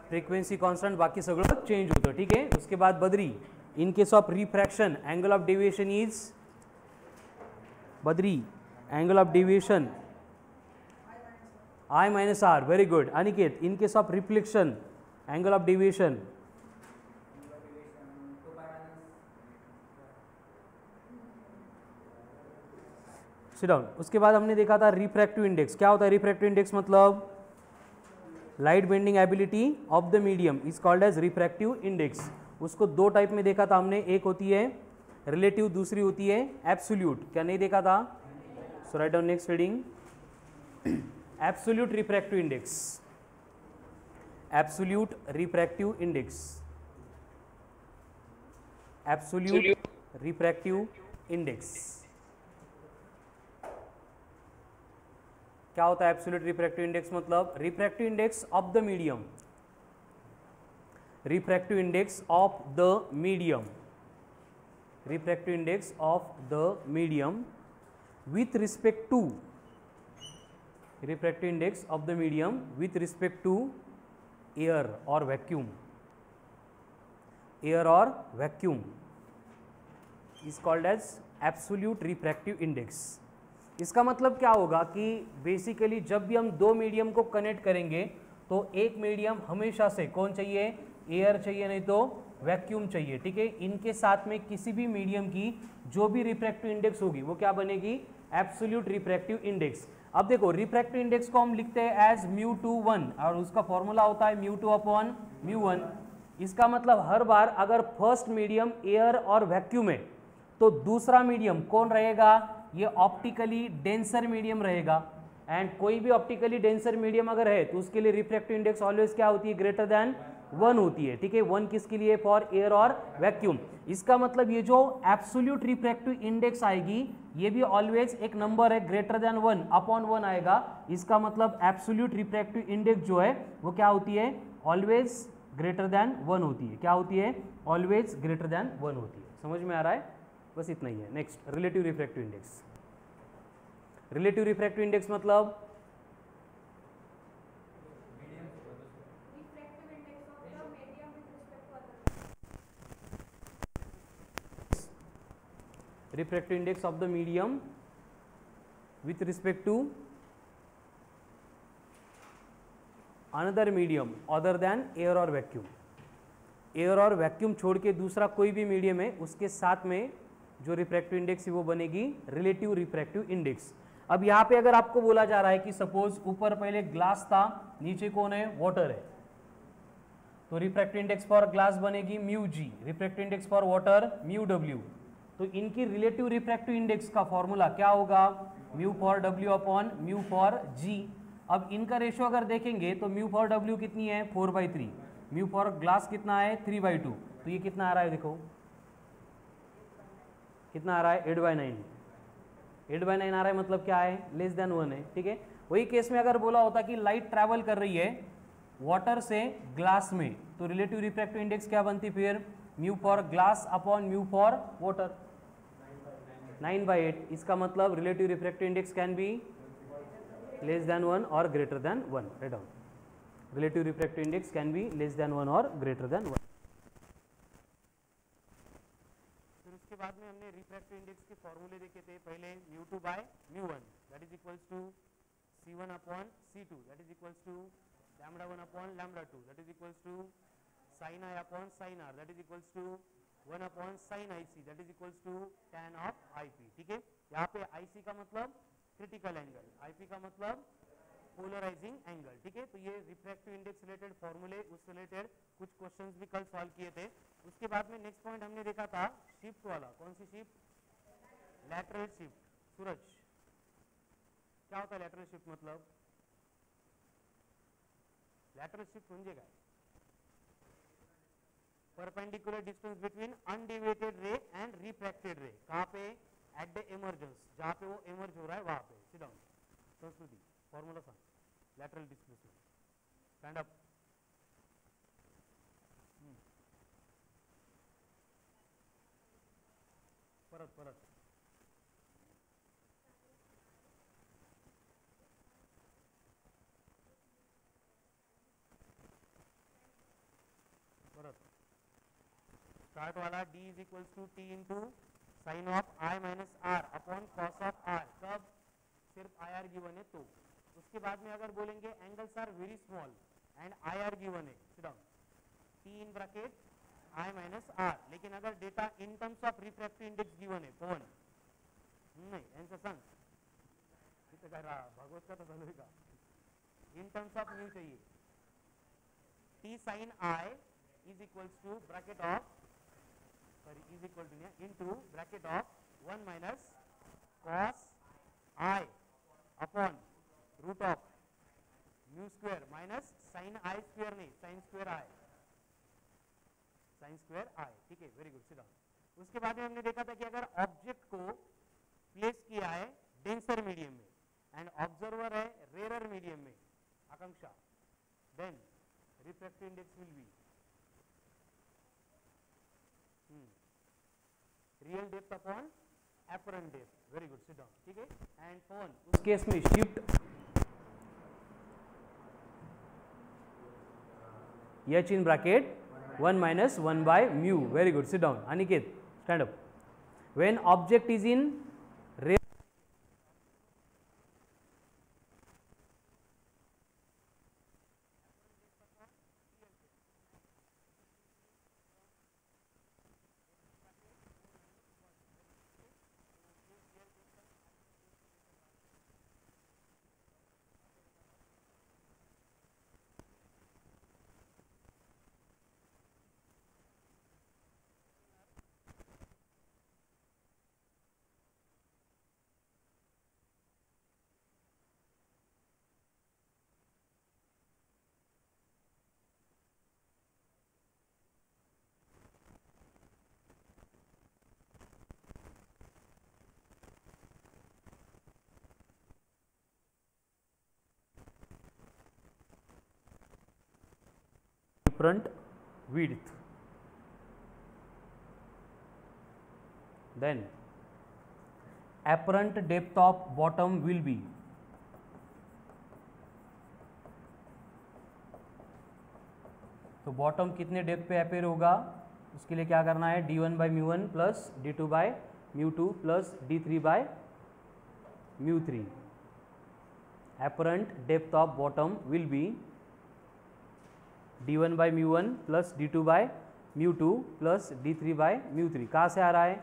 Frequency constant, बाकी सगळं change होतं. ठीक आहे. उसके बाद बद्री, इन case of refraction angle of deviation is Badri angle of deviation I minus R. Very good. Aniket, in case of reflection angle of deviation, sit down. उसके बाद हमने देखा था रिफ्रैक्टिव इंडेक्स. क्या होता है रिफ्रैक्टिव इंडेक्स? मतलब light bending ability of the medium is called as refractive index. उसको दो टाइप में देखा था हमने, एक होती है रिलेटिव, दूसरी होती है एब्सोल्यूट. क्या नहीं देखा था? So write down next reading. Absolute refractive index, absolute refractive index, absolute refractive index. क्या होता है absolute refractive index? मतलब refractive index of the medium, refractive index of the medium, refractive index of the medium with respect to refractive index of the medium with respect to air or vacuum, air or vacuum is called as absolute refractive index. इसका मतलब क्या होगा कि basically जब भी हम दो medium को कनेक्ट करेंगे तो एक मीडियम हमेशा से कौन चाहिए? एयर चाहिए, नहीं तो वैक्यूम चाहिए. ठीक है. इनके साथ में किसी भी मीडियम की जो भी रिफ्रैक्टिव इंडेक्स होगी वो क्या बनेगी? Absolute refractive index. अब देखो रिफ्रैक्टिव इंडेक्स को हम लिखते हैं एज μ21 और उसका फॉर्मूला होता है μ2 अपॉन μ1. इसका मतलब हर बार अगर फर्स्ट मीडियम एयर और वैक्यूम है तो दूसरा मीडियम कौन रहेगा? ये ऑप्टिकली डेंसर मीडियम रहेगा. एंड कोई भी ऑप्टिकली डेंसर मीडियम अगर है तो उसके लिए रिफ्रैक्टिव इंडेक्स ऑलवेज क्या होती है? ग्रेटर देन 1 होती है. ठीक है. 1 किसके लिए? फॉर एयर और वैक्यूम. इसका मतलब ये जो एब्सोल्यूट रिफ्रैक्टिव इंडेक्स आएगी ये भी ऑलवेज एक नंबर है, ग्रेटर देन 1 अपॉन 1 आएगा. इसका मतलब एब्सोल्यूट रिफ्रैक्टिव इंडेक्स जो है वो क्या होती है? ऑलवेज ग्रेटर देन 1 होती है. क्या होती है? ऑलवेज ग्रेटर देन 1 होती है. समझ में आ रहा है? बस इतना ही है. Next, relative refractive index. Relative refractive index मतलब refractive index of the medium with respect to another medium other than air or vacuum. Air और वैक्यूम छोड़ के दूसरा कोई भी मीडियम है उसके साथ में जो रिफ्रैक्टिव इंडेक्स है वो बनेगी रिलेटिव रिफ्रैक्टिव इंडेक्स. अब यहाँ पे अगर आपको बोला जा रहा है कि सपोज ऊपर पहले ग्लास था, नीचे कौन है? वाटर है, तो रिफ्रैक्टिव इंडेक्स फॉर ग्लास बनेगी μg, refractive index for water μw. तो इनकी रिलेटिव रिफ्रैक्टिव इंडेक्स का फॉर्मूला क्या होगा? Mu for W upon mu for G. अब इनका रेशियो अगर देखेंगे तो म्यू फॉर डब्ल्यू कितनी है? 4/3. म्यू फॉर ग्लास कितना है? 3/2. तो ये कितना आ रहा है? देखो कितना आ रहा है? 8/9. 8/9 आ रहा है, मतलब क्या है? लेस देन 1 है. ठीक है. वही केस में अगर बोला होता कि लाइट ट्रैवल कर रही है वाटर से ग्लास में तो रिलेटिव रिफ्रैक्टिव इंडेक्स क्या बनती फिर? Mu for glass upon mu for water. 9/8. इसका मतलब relative refractive index can be less than 1 और greater than 1. Write down. Relative refractive index can be less than 1 और ग्रेटर देन 1. फिर उसके बाद में हमने रिफ्रैक्टिव इंडेक्स के फॉर्मूले देखे थे. पहले μ2 by μ1 that is equals to c1 upon c2 that is equals to λ1 upon λ2 that is equals to sin I upon sin R that is equals to 1 upon sin IC that is equals to tan of IP. ठीक है. यहाँ पे IC का मतलब critical angle, IP का मतलब polarising angle. ठीक है. तो ये रिफ्रैक्टिव इंडेक्स रिलेटेड फॉर्मूले, उस रिलेटेड कुछ क्वेश्चंस भी कल सॉल्व किए थे. उसके बाद में नेक्स्ट पॉइंट हमने देखा था शिफ्ट वाला. कौन सी शिफ्ट? Lateral shift. सूरज, क्या होता है लैटरल शिफ्ट? मतलब लैटरल शिफ्ट समझेगा? Perpendicular distance between undeviated ray and refracted ray. कहाँ पे? एट द एमर्जेंस, जहाँ पे वो एमर्ज हो रहा है वहां पे. Sit down. संस्कृति formula song. Lateral displacement. Stand up. परत परत. पार्ट वाला d is equals to T into sine of I minus R upon cos of R, कब सिर्फ आई आर गिवन है तो। उसके बाद में अगर बोलेंगे angles are very small and I R given है, sit down, T in bracket I minus R, लेकिन अगर data in terms of refractive index given है पवन नहीं आंसर संग भागवत का तो भलो का इन टर्म्स ऑफ म्यू चाहिए, T sine I is equals to bracket of sorry is equal to into bracket of 1 minus cos I upon root of mu square minus sine I square नहीं sine square I, sine square I, ठीक है, very good, sit down. उसके बाद में हमने देखा था कि अगर ऑब्जेक्ट को प्लेस किया है डेंसर मीडियम में एंड ऑब्जर्वर है रेरर मीडियम में, Akanksha, then refractive index will be real depth upon apparent depth, very good, sit down, ठीक है। एंड फोन उस केस में shift h in bracket 1 minus 1 by mu, very good, sit down. Aniket, stand up. When object is in ray different width, then apparent depth of bottom will be तो bottom कितने depth पे appear होगा, उसके लिए क्या करना है, d1 by mu one plus d2 by mu two plus d3 by mu three. apparent depth of bottom will be d1 by mu one plus d2 by mu two plus d3 by mu three. कहाँ से आ रहा है,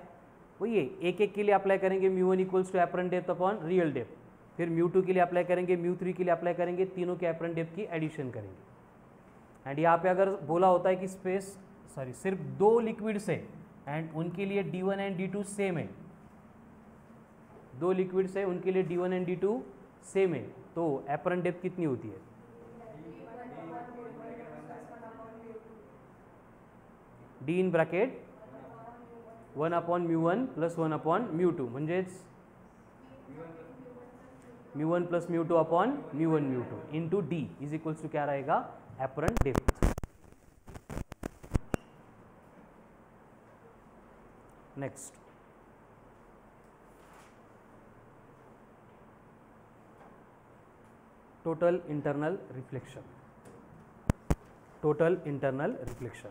वो ये एक एक के लिए अप्लाई करेंगे, mu one equals to apparent depth upon real depth, फिर म्यू टू के लिए अप्लाई करेंगे, म्यू थ्री के लिए अप्लाई करेंगे, तीनों के एपरेंट डेप्थ की एडिशन करेंगे। एंड यहाँ पे अगर बोला होता है कि स्पेस सॉरी सिर्फ दो लिक्विड्स है एंड उनके लिए d1 एंड d2 सेम है, दो लिक्विड्स है उनके लिए d1 एंड d2 सेम है, तो एपरेंट डेप्थ कितनी होती है, D in bracket 1 upon mu one plus 1 upon mu two, म्हणजेच mu one plus mu two upon mu one mu two into D is equals to क्या रहेगा, apparent depth. Next total internal reflection, total internal reflection,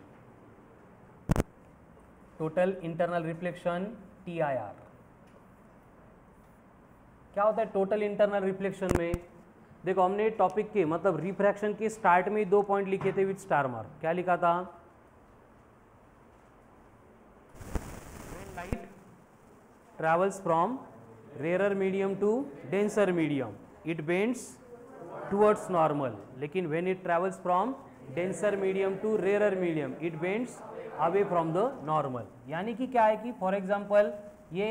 total internal reflection TIR। क्या होता है total internal reflection में, देखो हमने topic के मतलब रिफ्रैक्शन के स्टार्ट में 2 पॉइंट लिखे थे विद स्टार मार्क। क्या लिखा था, light travels from rare medium to denser medium it bends towards normal, लेकिन when it travels from denser medium to rare medium it bends away from the normal. यानी कि क्या है कि फॉर एग्जांपल ये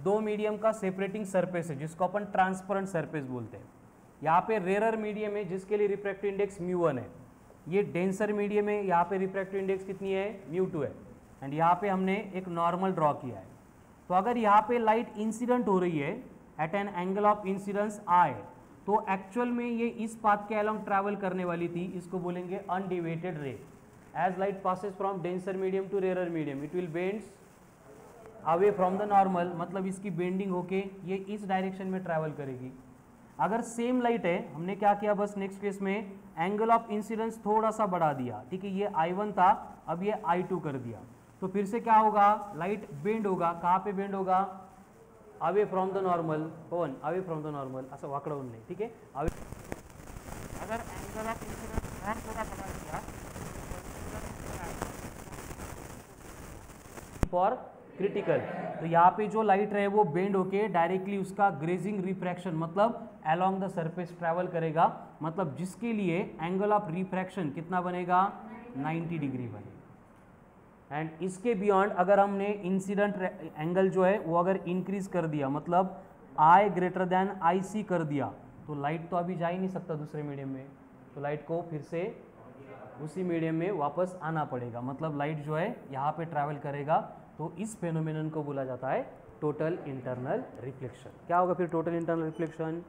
दो मीडियम का सेपरेटिंग सरफेस है जिसको अपन ट्रांसपेरेंट सरफेस बोलते हैं। यहाँ पे रेयर मीडियम है जिसके लिए रिफ्रैक्टिव इंडेक्स μ1 है, ये डेंसर मीडियम है, यहाँ पे रिफ्रैक्टिव इंडेक्स कितनी है μ2 है, एंड यहाँ पे हमने एक नॉर्मल ड्रॉ किया है। तो अगर यहाँ पे लाइट इंसिडेंट हो रही है at an angle of incidence I, तो एक्चुअल में ये इस पाथ के अलॉन्ग ट्रैवल करने वाली थी, इसको बोलेंगे undeviated ray. As light passes from denser medium to rare medium it will bends away from the normal, मतलब इसकी बेंडिंग होके ये इस डायरेक्शन में ट्रैवल करेगी। अगर सेम लाइट है, हमने क्या किया बस नेक्स्ट केस में एंगल ऑफ इंसिडेंस थोड़ा सा बढ़ा दिया, ठीक है, ये I1 था अब ये I2 कर दिया, तो फिर से क्या होगा, लाइट बेंड होगा. कहाँ पे बेंड होगा, away from the normal. Pawan away from the normal, असं वाकडं होऊन नाही. ठीक आहे, अवे. अगर एंगल ऑफ इंसिडेंस और थोड़ा बढ़ा दिया फॉर क्रिटिकल, तो यहाँ पे जो लाइट रहे वो बेंड होके डायरेक्टली उसका ग्रेजिंग रिफ्रैक्शन मतलब अलोंग द सरफेस ट्रैवल करेगा, मतलब जिसके लिए एंगल ऑफ रिफ्रैक्शन कितना बनेगा, 90 डिग्री बनेगा. एंड इसके बियॉन्ड अगर हमने इंसिडेंट एंगल जो है वो अगर इंक्रीज कर दिया, मतलब आई ग्रेटर देन आई सी कर दिया, तो लाइट तो अभी जा ही नहीं सकता दूसरे मीडियम में, तो लाइट को फिर से उसी मीडियम में वापस आना पड़ेगा, मतलब लाइट जो है यहाँ पे ट्रैवल करेगा. तो इस फेनोमेनन को बोला जाता है टोटल इंटरनल रिफ्लेक्शन. क्या होगा फिर टोटल इंटरनल रिफ्लेक्शन,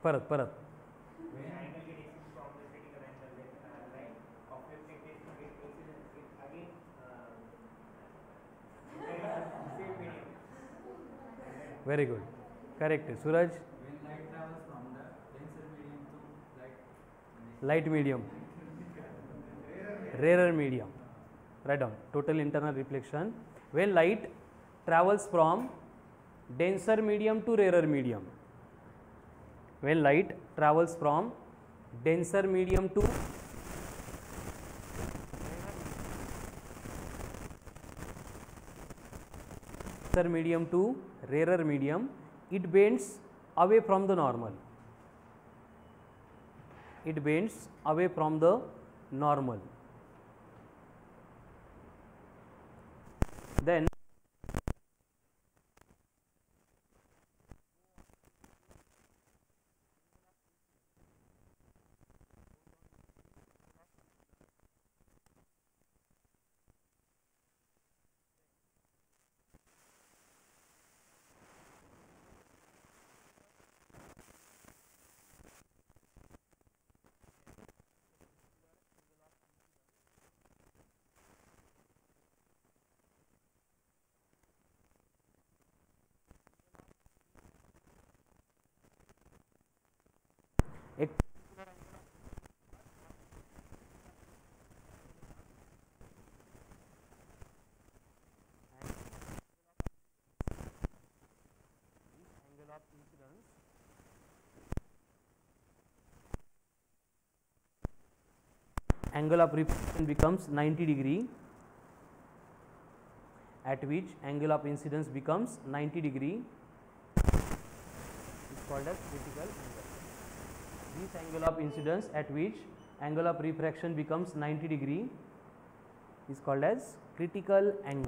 परत परत वेरी गुड, करेक्ट है Suraj. Light medium, rarer medium, write down total internal reflection when light travels from denser medium to rarer medium, when light travels from denser medium to rarer medium, it bends away from the normal, it bends away from the normal. Then एक angle of reflection becomes 90 degree, at which angle of incidence becomes 90 degree is called as critical angle. This angle of incidence at which angle of refraction becomes 90 degree is called as critical angle.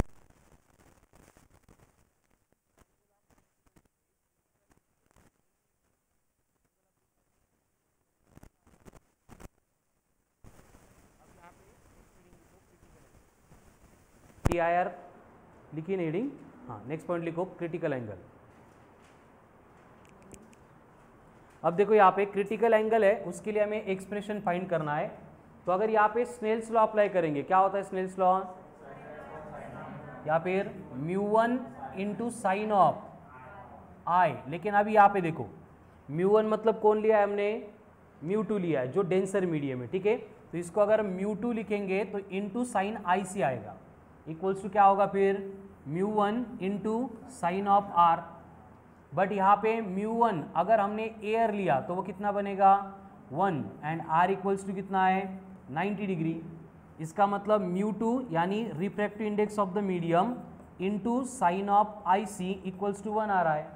TIR लिखिए reading, हाँ next point लिखो critical angle. अब देखो यहाँ पे critical angle है, उसके लिए हमें एक्सप्रेशन फाइंड करना है. तो अगर यहाँ पे स्नेल्स लॉ अप्लाई करेंगे, क्या होता है स्नेल्स लॉ, यहाँ पे μ1 इंटू साइन ऑफ आई, लेकिन अभी यहाँ पे देखो μ1 मतलब कौन लिया है हमने, μ2 लिया है जो डेंसर मीडियम है. ठीक है, तो इसको अगर μ2 लिखेंगे तो इंटू साइन आई सी आएगा, इक्वल्स टू क्या होगा फिर μ1 into sine of R. But यहाँ पे μ1 अगर हमने एयर लिया तो वो कितना बनेगा 1 एंड आर इक्वल्स टू कितना है 90 डिग्री. इसका मतलब μ2 यानी refractive index of the medium into sine of I C equals to 1 आ रहा है,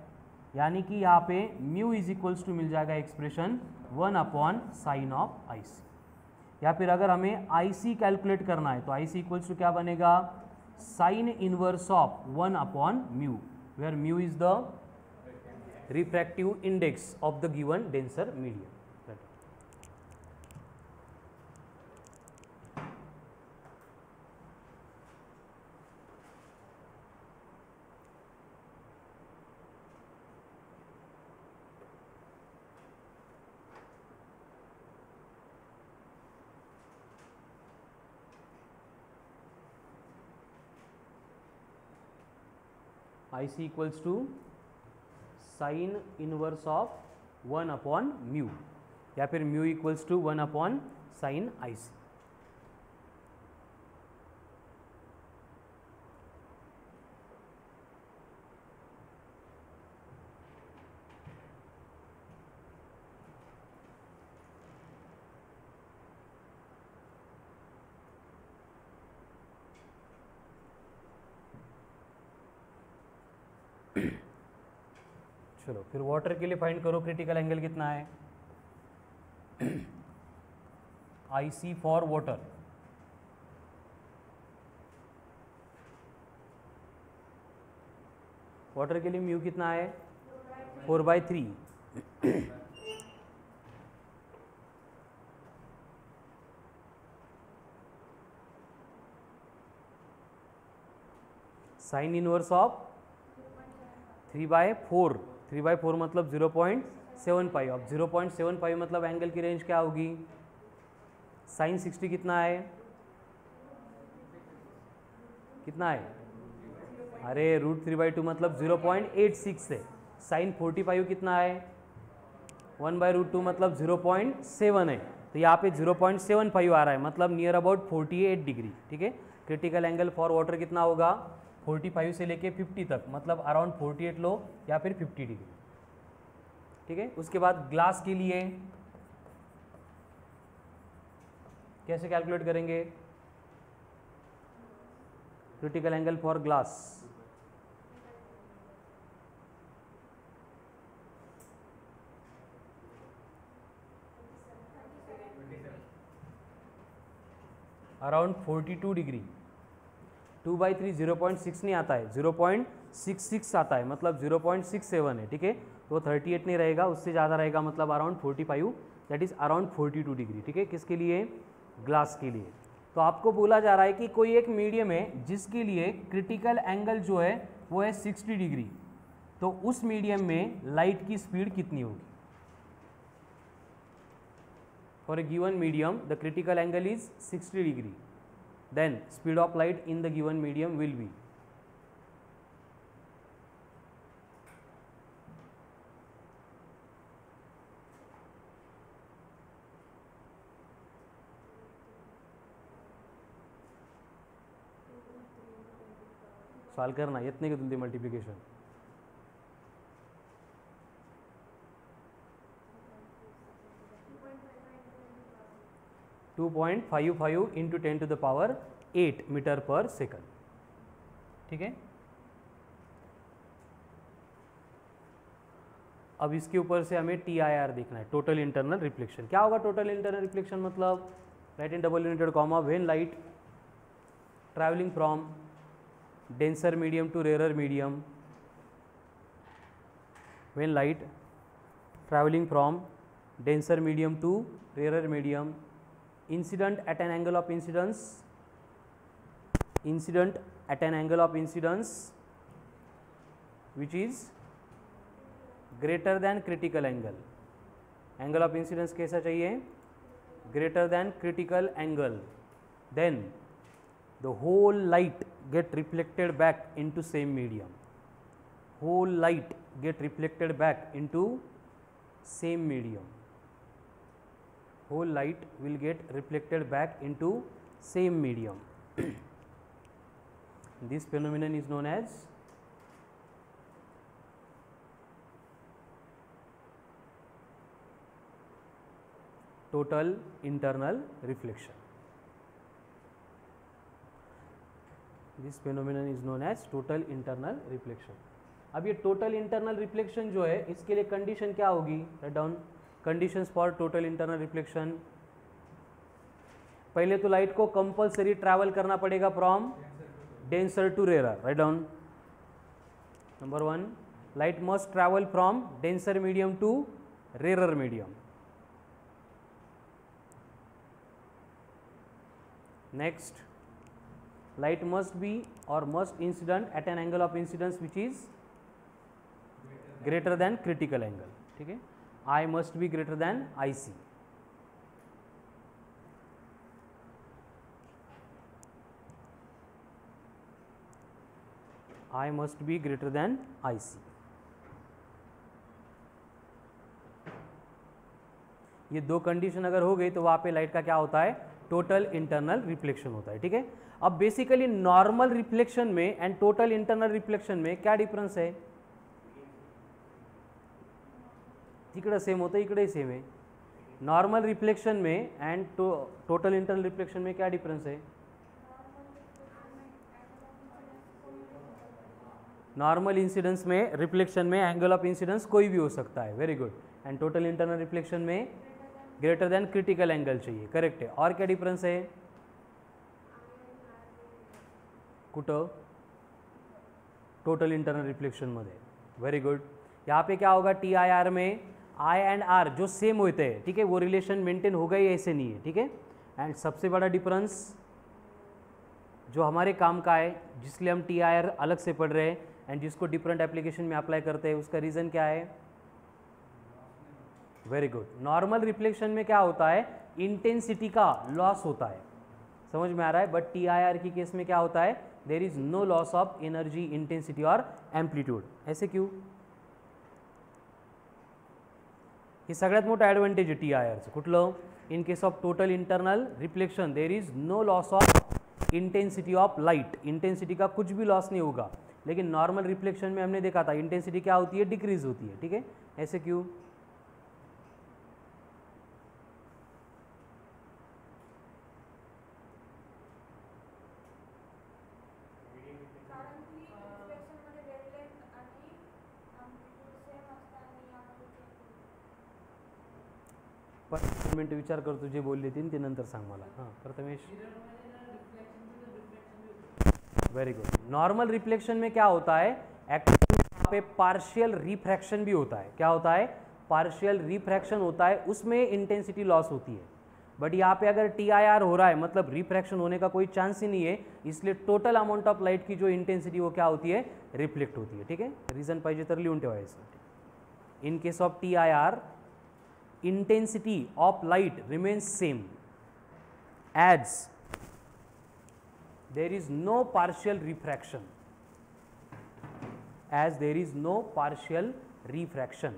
यानी कि यहाँ पे म्यू इज इक्वल्स टू मिल जाएगा expression 1 upon sine of I C. या फिर अगर हमें आई सी कैलकुलेट करना है तो आई सी इक्वल्स टू क्या बनेगा sine inverse of 1 upon mu, where mu is the refractive index of the given denser medium. IC equals to sine inverse of 1 upon mu. या फिर mu equals to 1 upon sine I C. चलो फिर water के लिए find करो critical angle कितना है। आई सी for water, water के लिए म्यू कितना है 4/3। साइन इनवर्स ऑफ 3/4, 3/4 मतलब 0.75। अब 0.75 मतलब एंगल की रेंज क्या होगी, साइन 60 कितना है, कितना है, अरे √3/2 मतलब 0.86 है। साइन 45 कितना है, 1/√2 मतलब 0.7 है। तो यहाँ पे 0.75 आ रहा है, मतलब नियर अबाउट 48 डिग्री। ठीक है, क्रिटिकल एंगल फॉर वाटर कितना होगा 45 से लेके 50 तक, मतलब अराउंड 48 लो या फिर 50 डिग्री। ठीक है, उसके बाद ग्लास के लिए कैसे कैलकुलेट करेंगे, critical angle for glass, around 42 degree. 2/3 0.6 नहीं आता है, 0.66 आता है, मतलब 0.67 है। ठीक है, तो 38 नहीं रहेगा, उससे ज़्यादा रहेगा, मतलब around 45, that is around 42 degree. ठीक है, किसके लिए, ग्लास के लिए। तो आपको बोला जा रहा है कि कोई एक मीडियम है जिसके लिए क्रिटिकल एंगल जो है वो है 60 डिग्री, तो उस मीडियम में लाइट की स्पीड कितनी होगी। For a given medium the critical angle is 60 degree, then speed of light in the given medium will be, solve करना इतने के तुलते मल्टीप्लिकेशन, टू 2.55 इंटू 10⁸ मीटर पर सेकंड। ठीक है, अब इसके ऊपर से हमें TIR देखना है, टोटल इंटरनल रिफ्लेक्शन। क्या होगा टोटल इंटरनल रिफ्लेक्शन, मतलब write in double united comma when light travelling from denser medium to rare medium, when light travelling from denser medium to rarer medium, incident at an angle of incidence, incident at an angle of incidence which is greater than critical angle, angle of incidence कैसा चाहिए, greater than critical angle, then the whole light get reflected back into same medium, whole light get reflected back into same medium, whole light will get reflected back into same medium. This phenomenon is known as total internal reflection. This phenomenon is known as total internal reflection. अब ये total internal reflection जो है इसके लिए condition क्या होगी, write down conditions for total internal reflection. पहले तो लाइट को कंपलसरी ट्रैवल करना पड़ेगा from denser to rare, write down. Number 1, light must travel from denser medium to rare medium. Next, light must be or must incident at an angle of incidence which is greater than critical angle. ठीक है, I must be greater than IC. I must be greater than IC. ये दो condition अगर हो गई तो वहाँ पे लाइट का क्या होता है, टोटल इंटरनल रिफ्लेक्शन होता है। ठीक है, अब बेसिकली नॉर्मल रिफ्लेक्शन में एंड टोटल इंटरनल रिफ्लेक्शन में क्या डिफरेंस है? तिकडे सेम होतं, इकडे सेम है। नॉर्मल रिफ्लेक्शन में एंड टोटल इंटरनल रिफ्लेक्शन में क्या डिफरेंस है? नॉर्मल इंसिडेंस में, रिफ्लेक्शन में एंगल ऑफ इंसिडेंस कोई भी हो सकता है, very good. And total internal reflection में ग्रेटर देन क्रिटिकल एंगल चाहिए, करेक्ट है। और क्या डिफरेंस है? कुठं? टोटल इंटरनल रिफ्लेक्शन मध्ये, वेरी गुड। यहाँ पे क्या होगा, टी आई आर में आई एंड आर जो सेम होते हैं, ठीक है, वो रिलेशन मेंटेन होगा ही, ऐसे नहीं है, ठीक है। एंड सबसे बड़ा डिफरेंस जो हमारे काम का है, जिसलिए हम टी आई आर अलग से पढ़ रहे हैं एंड जिसको डिफरेंट एप्लीकेशन में अप्लाई करते हैं, उसका रीज़न क्या है? Very good. नॉर्मल रिफ्लेक्शन में क्या होता है, इंटेंसिटी का लॉस होता है, समझ में आ रहा है। बट टी आई आर की केस में क्या होता है, there is no loss of energy, intensity और एम्पलीट्यूड। ऐसे क्यों? हे सगळ्यात मोठा ॲडव्हान्टेज आहे टी आय आरचं, कुठलं? In case of total internal reflection there is no loss of intensity of light, intensity का कुछ भी लॉस नहीं होगा। लेकिन नॉर्मल रिफ्लेक्शन में हमने देखा था इंटेंसिटी क्या होती है, डिक्रीज होती है, ठीक है। ऐसे क्यों? मिनट विचार करतो, जे बोलले ते नंतर सांग मला। हां Prathamesh, very good. Normal reflection में क्या होता है, एक्चुअली यहाँ पे पार्शियल रिफ्रैक्शन भी होता है। क्या होता है? पार्शियल रिफ्रैक्शन होता है, उसमें इंटेंसिटी लॉस होती है। बट यहाँ पे अगर टी आई आर हो रहा है, मतलब रिफ्रैक्शन होने का कोई चांस ही नहीं है, इसलिए टोटल अमाउंट ऑफ लाइट की जो इंटेंसिटी वो क्या होती है, रिफ्लेक्ट होती है, ठीक है। रीजन पाहिजे तर लिहून ठेवायचं। इन case of T I are intensity of light remains same as there is no partial refraction, as there is no partial refraction,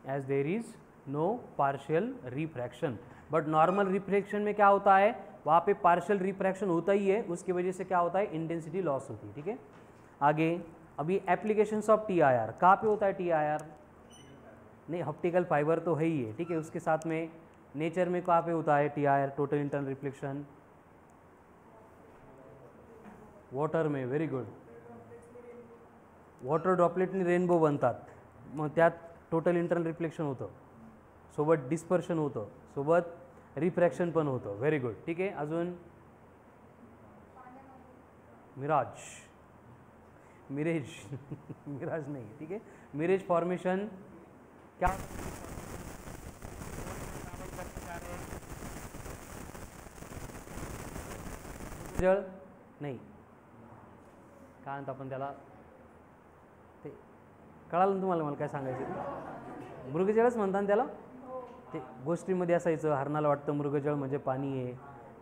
as there is no partial refraction। But normal reflection में क्या होता है, वहाँ पे partial refraction होता ही है, उसकी वजह से क्या होता है, इंटेंसिटी लॉस होती है, ठीक है। आगे अभी applications of T I are, कहाँ पे होता है टी आई आर? नहीं, ऑप्टिकल फाइबर तो है ही है, ठीक है। उसके साथ में नेचर में कहाँ पे होता है T I are, total internal reflection? Water में, व्हेरी गुड। वॉटर ड्रॉपलेटनी रेनबो बनतात, मग त्यात टोटल इंटरनल रिफ्लेक्शन होतं, सोबत डिस्पर्शन होतं, सोबत रिफ्रॅक्शन पण होतं, व्हेरी गुड, ठीक आहे। अजून मिराज, मिरेज मिराज नहीं, ठीक है। मिरेज फॉर्मेशन क्या जळ नाही, काय म्हणतो आपण त्याला, ते कळालं ना तुम्हाला, मला काय सांगायचं? मृगजळच म्हणतात ना त्याला, ते गोष्टीमध्ये असायचं, हरणाला वाटतं मृगजळ म्हणजे पाणी आहे,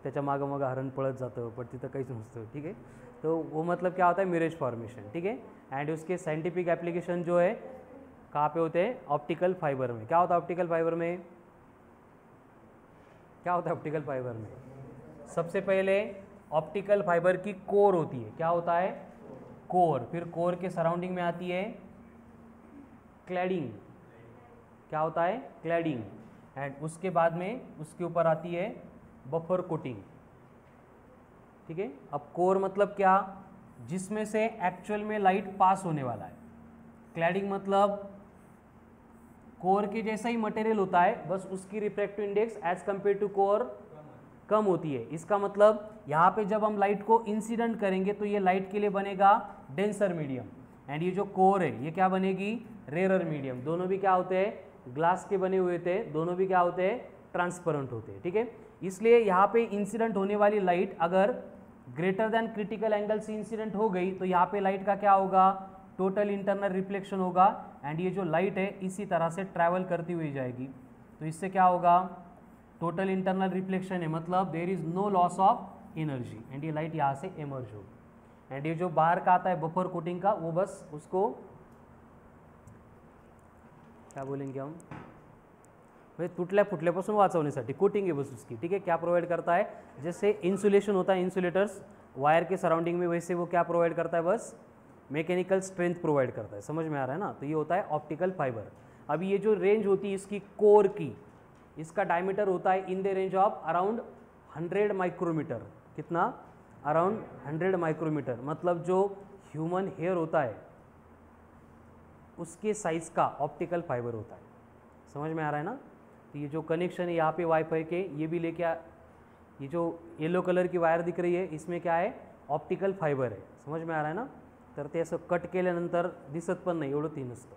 त्याच्या मागं मग हरण पळत जातं, पण तिथं काहीच नसतं, ठीक है। तो वो मतलब क्या होता है, मिरेज फॉर्मेशन, ठीक है। एंड उसके साइंटिफिक एप्लीकेशन जो है कहाँ पे होते हैं, ऑप्टिकल फाइबर में। क्या होता है ऑप्टिकल फाइबर में? क्या होता है ऑप्टिकल फाइबर में? सबसे पहले ऑप्टिकल फाइबर की कोर होती है, क्या होता है, कोर। फिर कोर के सराउंडिंग में आती है क्लैडिंग, क्या होता है, क्लैडिंग। एंड उसके बाद में उसके ऊपर आती है बफर कोटिंग, ठीक है। अब कोर मतलब क्या, जिसमें से एक्चुअल में लाइट पास होने वाला है। क्लैडिंग मतलब कोर के जैसा ही मटेरियल होता है, बस उसकी refractive index as compare to core कम होती है। इसका मतलब यहाँ पे जब हम लाइट को इंसिडेंट करेंगे तो ये लाइट के लिए बनेगा डेंसर मीडियम, एंड ये जो कोर है ये क्या बनेगी, रेरर मीडियम। दोनों भी क्या होते हैं, ग्लास के बने हुए थे, दोनों भी क्या होते हैं, ट्रांसपेरेंट होते हैं, ठीक है। इसलिए यहाँ पे इंसिडेंट होने वाली लाइट अगर ग्रेटर देन क्रिटिकल एंगल से इंसिडेंट हो गई तो यहाँ पे लाइट का क्या होगा, टोटल इंटरनल रिफ्लेक्शन होगा, एंड ये जो लाइट है इसी तरह से ट्रैवल करती हुई जाएगी। तो इससे क्या होगा, टोटल इंटरनल रिफ्लेक्शन है, मतलब there is no loss of energy, and ये लाइट यहाँ से एमर्ज होगी। एंड ये जो बाहर का आता है बफर कोटिंग का, वो बस उसको क्या बोलेंगे हम, भाई तुटल्या फुटल्यापासून वाचवण्यासाठी कोटिंग है बस उसकी, ठीक है। क्या प्रोवाइड करता है, जैसे इंसुलेशन होता है इंसुलेटर्स वायर के सराउंडिंग में, वैसे वो क्या प्रोवाइड करता है, बस मैकेनिकल स्ट्रेंथ प्रोवाइड करता है। समझ में आ रहा है ना। तो ये होता है ऑप्टिकल फाइबर। अभी ये जो रेंज होती है इसकी कोर की, इसका डायमीटर होता है in the range of around 100 micrometre. कितना, अराउंड 100 माइक्रोमीटर, मतलब जो ह्यूमन हेयर होता है उसके साइज का ऑप्टिकल फाइबर होता है। समझ में आ रहा है ना। तो ये जो कनेक्शन है यहाँ पे वाईफाई के, ये भी लेके ये जो येलो कलर की वायर दिख रही है इसमें क्या है, ऑप्टिकल फायबर आहे। समझ में आ रहा है ना। तर ते असं कट केल्यानंतर दिसत पण नाही, एवढं तीन असतं।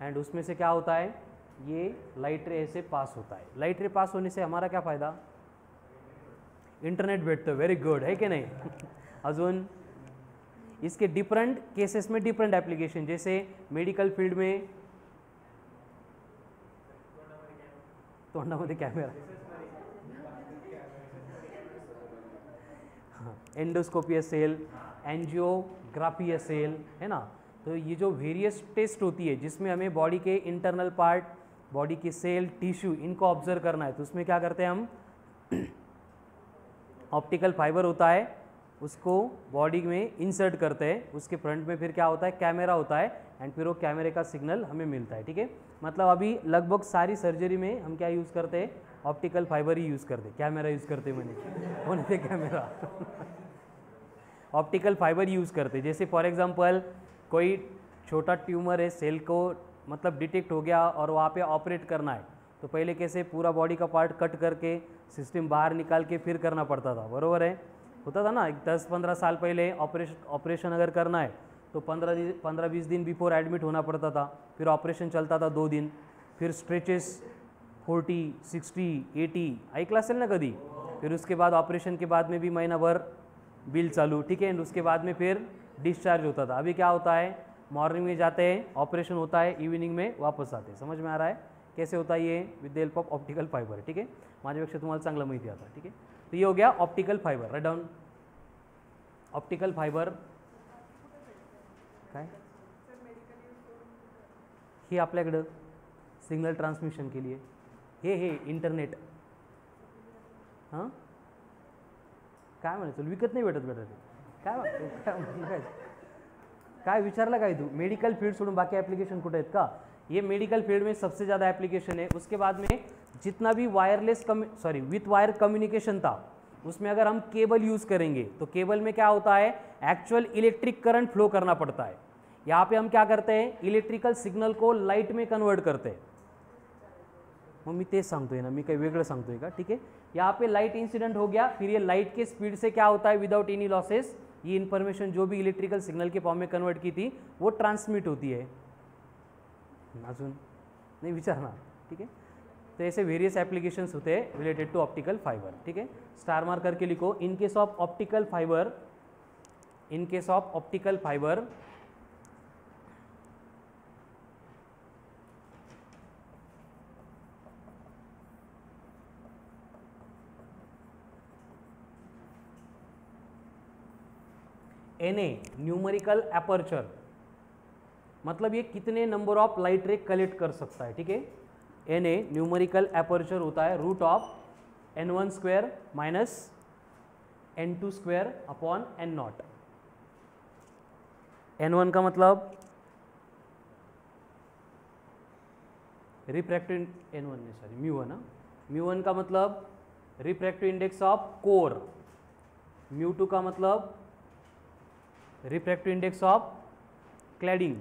एंड उसमें से क्या होता है, ये लाइट रे ऐसे पास होता है। लाइट रे पास होने से हमारा क्या फ़ायदा, इंटरनेट भेटतं। व्हेरी गुड, है कि नहीं। अजून इसके डिफरेंट केसेस में डिफरेंट एप्लीकेशन, जैसे मेडिकल फील्ड में तोंडामध्ये कॅमेरा, एंडोस्कोपी असेल, एंजियोग्राफी असेल, है ना। तो ये जो वेरियस टेस्ट होती है जिसमें हमें बॉडी के इंटरनल पार्ट, बॉडी की सेल, टिश्यू, इनको ऑब्जर्व करना है, तो उसमें क्या करते हैं हम, ऑप्टिकल फाइबर होता है, उसको बॉडी में इंसर्ट करते हैं। उसके फ्रंट में फिर क्या होता है, कैमरा होता है, एंड फिर वो कैमरे का सिग्नल हमें मिलता है। ठीक है, मतलब अभी लगभग सारी सर्जरी में हम क्या यूज़ करते हैं, ऑप्टिकल फाइबर ही यूज़ करते, कैमरा यूज़ करते मैंने बोलते कैमरा ऑप्टिकल फाइबर यूज़ करते। जैसे फॉर एग्जांपल कोई छोटा ट्यूमर है, सेल को मतलब डिटेक्ट हो गया और वहाँ पे ऑपरेट करना है, तो पहले कैसे पूरा बॉडी का पार्ट कट करके सिस्टम बाहर निकाल के फिर करना पड़ता था, बरोबर है, होता था ना। 10-15 साल पहले ऑपरेशन अगर करना है तो 15-20 दिन बिफोर एडमिट होना पड़ता था, फिर ऑपरेशन चलता था 2 दिन, फिर स्ट्रेचेस 40, 60, 80 ऐकलं असेल ना कधी। फिर उसके बाद ऑपरेशन के बाद में भी महीना भर बिल चालू, ठीक है। एंड उसके बाद में फिर डिस्चार्ज होता था। अभी क्या होता है, मॉर्निंग में जाते हैं, ऑपरेशन होता है, इवनिंग में वापस आते हैं। समझ में आ रहा है कैसे होता है ये, with the help of optical fibre. ठीक है, माझ्यापेक्षा तुम्हाला चांगलं माहिती आता। ठीक है, तो ये हो गया optical fibre. Write down, optical fibre काय हे आपल्याकडं सिग्नल ट्रान्समिशन के लिए, हे इंटरनेट, हां काय म्हणायचं, विकत नाही भेटत काय काय विचारलं काय तू, मेडिकल फील्ड सोडून बाकी एप्लीकेशन कुठे आहेत का। ये मेडिकल फील्ड में सबसे ज़्यादा एप्लीकेशन है। उसके बाद में जितना भी वायरलेस विथ वायर कम्युनिकेशन था, उसमें अगर हम केबल यूज़ करेंगे तो केबल में क्या होता है, एक्चुअल इलेक्ट्रिक करंट फ्लो करना पड़ता है। यहाँ पे हम क्या करते हैं, इलेक्ट्रिकल सिग्नल को लाइट में कन्वर्ट करते हैं। मग मी तेच सांगतोय ना, मी काही वेगळं सांगतोय का। ठीक है, यहाँ पे लाइट इंसिडेंट हो गया, फिर ये लाइट के स्पीड से क्या होता है, विदाउट एनी लॉसेस ये इन्फॉर्मेशन जो भी इलेक्ट्रिकल सिग्नल के फॉर्म में कन्वर्ट की थी वो ट्रांसमिट होती है। अजून नहीं विचारना, ठीक है। तो ऐसे वेरियस एप्लीकेशंस होते हैं रिलेटेड टू ऑप्टिकल फाइबर। ठीक है, स्टार मार्क करके लिखो, इन case of optical fibre, in case of optical fibre NA numerical aperture, मतलब ये कितने नंबर ऑफ लाइट रे कलेक्ट कर सकता है। ठीक है, NA न्यूमेरिकल एपर्चर होता है root of N1 square minus N2 square upon N0। N1 का मतलब रिफ्रैक्टिव, N1 नहीं सॉरी μ1, μ1 का मतलब रिफ्रैक्टिव इंडेक्स ऑफ कोर, μ2 का मतलब refractive index of cladding,